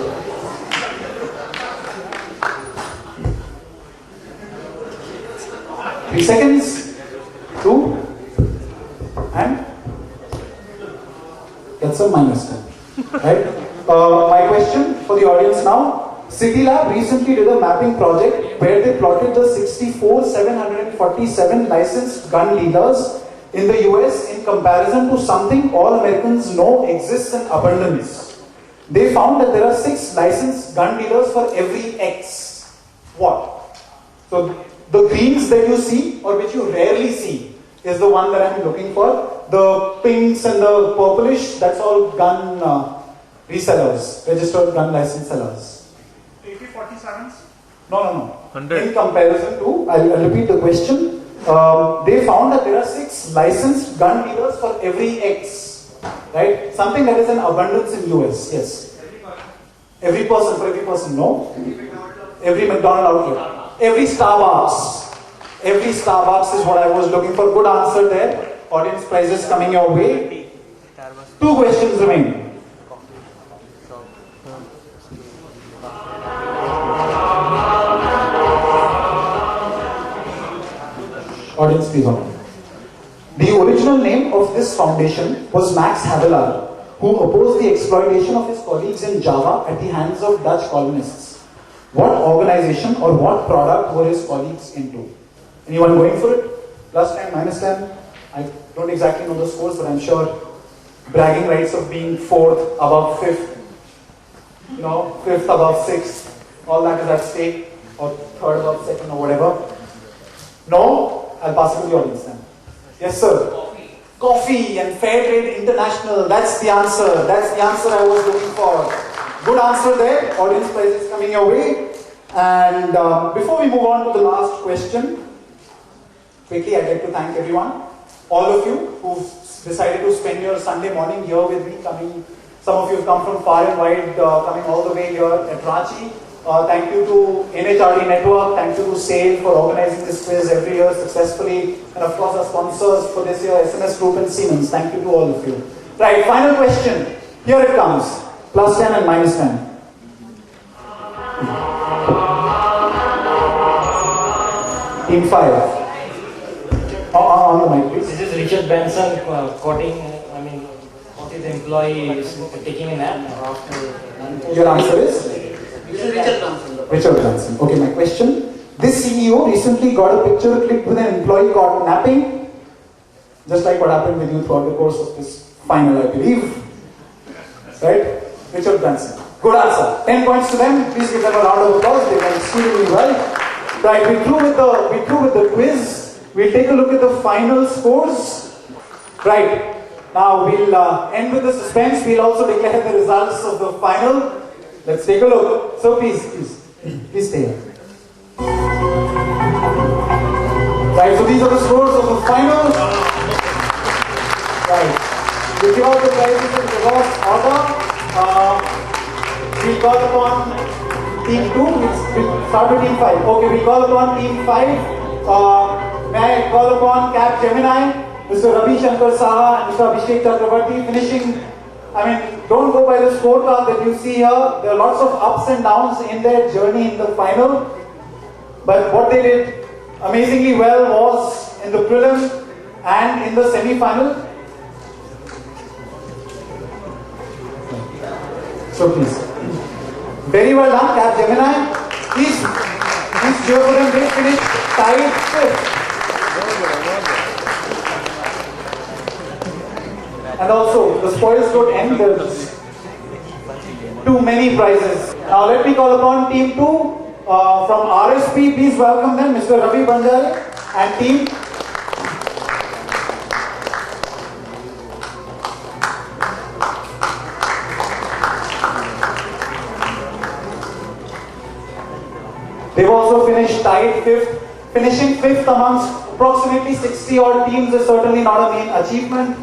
Three seconds. 2. And that's a minus 10. Right? My question for the audience now. City Lab recently did a mapping project where they plotted the 64,747 licensed gun dealers in the US in comparison to something all Americans know exists in abundance. They found that there are 6 licensed gun dealers for every X. What? So the greens that you see, or which you rarely see, is the one that I'm looking for. The pinks and the purplish, that's all gun resellers, registered gun license sellers. AK-47s? No. In comparison to, I'll repeat the question. They found that there are 6 licensed gun dealers for every X. Right? Something that is in abundance in US. Yes. Every person, no? Every McDonald's outlet. Every Starbucks. Every Starbucks is what I was looking for. Good answer there. Audience prizes coming your way. 2 questions remain. Audience, please hold on. The original name of this foundation was Max Havelaar, who opposed the exploitation of his colleagues in Java at the hands of Dutch colonists. What organization or what product were his colleagues into? Anyone going for it? Plus 10, minus 10? I don't exactly know the scores, but I'm sure bragging rights of being 4th above 5th, 5th above 6th, all that is at stake, or 3rd above 2nd or whatever. No? I'll pass it to the audience then. Yes, sir. Coffee and Fair Trade International. That's the answer. That's the answer I was looking for. Good answer there. Audience prize is coming your way. And before we move on to the last question, quickly I'd like to thank everyone. All of you who've decided to spend your Sunday morning here with me, coming Some of you have come from far and wide, coming all the way here at Ranchi. Thank you to NHRD Network, thank you to SAIL for organizing this quiz every year successfully, and of course our sponsors for this year, SMS Group and Siemens. Thank you to all of you. Right, final question. Here it comes. Plus 10 and minus 10. Team 5. On the mic, please. This is Richard Benson quoting, what is the employee is taking a nap after... Your answer is? Richard Benson. Richard Benson. Okay, my question. This CEO recently got a picture clicked with an employee caught napping, just like what happened with you throughout the course of this final, I believe. Right? Richard Benson. Good answer. 10 points to them. Please give them a round of applause. They done extremely well. Right, we're through with the quiz. We'll take a look at the final scores. Right. Now we'll end with the suspense. We'll also declare the results of the final. Let's take a look. So please stay here. Right, so these are the scores of the final. Right. We'll give out the prizes in reverse order. We'll call upon Team 2. We'll start with Team 5. Okay, we'll call upon Team 5. May I call upon Cap Gemini, Mr. Ravi Shankar Saha and Mr. Abhishek Chakravarti finishing. Don't go by the scorecard that you see here. There are lots of ups and downs in their journey in the final. But what they did amazingly well was in the prelim and in the semi-final. So please. Very well done, Cap Gemini. Please cheer for them. They finished tied 5th. And also, the spoils don't end. There's too many prizes. Now let me call upon Team 2 from RSP. Please welcome them, Mr. Ravi Banjari and team. They've also finished tied 5th. Finishing 5th amongst approximately 60 odd teams is certainly not a mean achievement.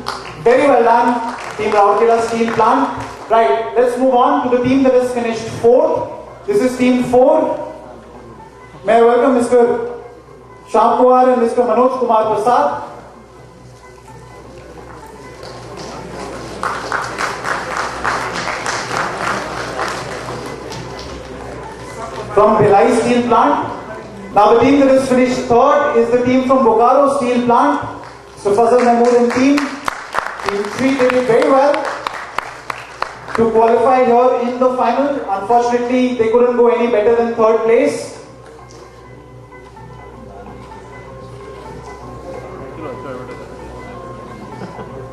Very well done, Team Rourkela Steel Plant. Right, let's move on to the team that has finished 4th. This is Team 4. May I welcome Mr. Shyam Kumar and Mr. Manoj Kumar Prasad. From Bhilai Steel Plant. Now the team that has finished 3rd is the team from Bokaro Steel Plant. So Fazal Mahmood and team. Team 3 did it very well to qualify here in the final. Unfortunately, they couldn't go any better than 3rd place.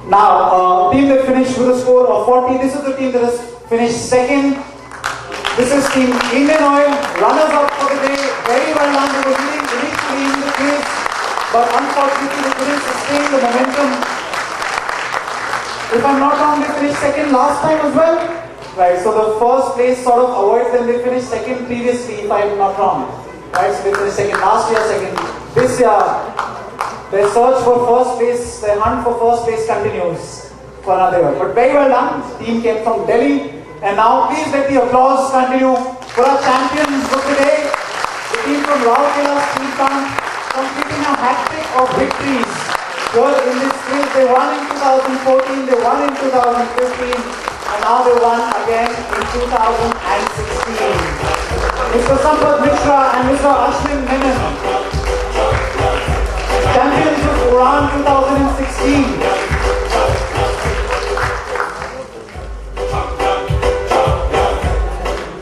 Now, team that finished with a score of 40. This is the team that has finished 2nd. This is Team Indian Oil, runners up for the day. Very well done. They were leading initially in the quiz, but unfortunately they couldn't sustain the momentum. If I'm not wrong, they finished 2nd last time as well. Right, so the 1st place sort of avoids them. They finished 2nd previously, if I'm not wrong. Right, so they finished 2nd last year, 2nd this year. Their search for 1st place, their hunt for 1st place continues for another year. But very well done. The team came from Delhi. And now please let the applause continue for our champions of the day. The team from Rourkela Steel Plant completing a hat-trick of victories. Here in this quiz, they won in 2014, they won in 2015, and now they won again in 2016. Mr. Sampath Mishra and Mr. Ashwin Menon, champions of Uran 2016.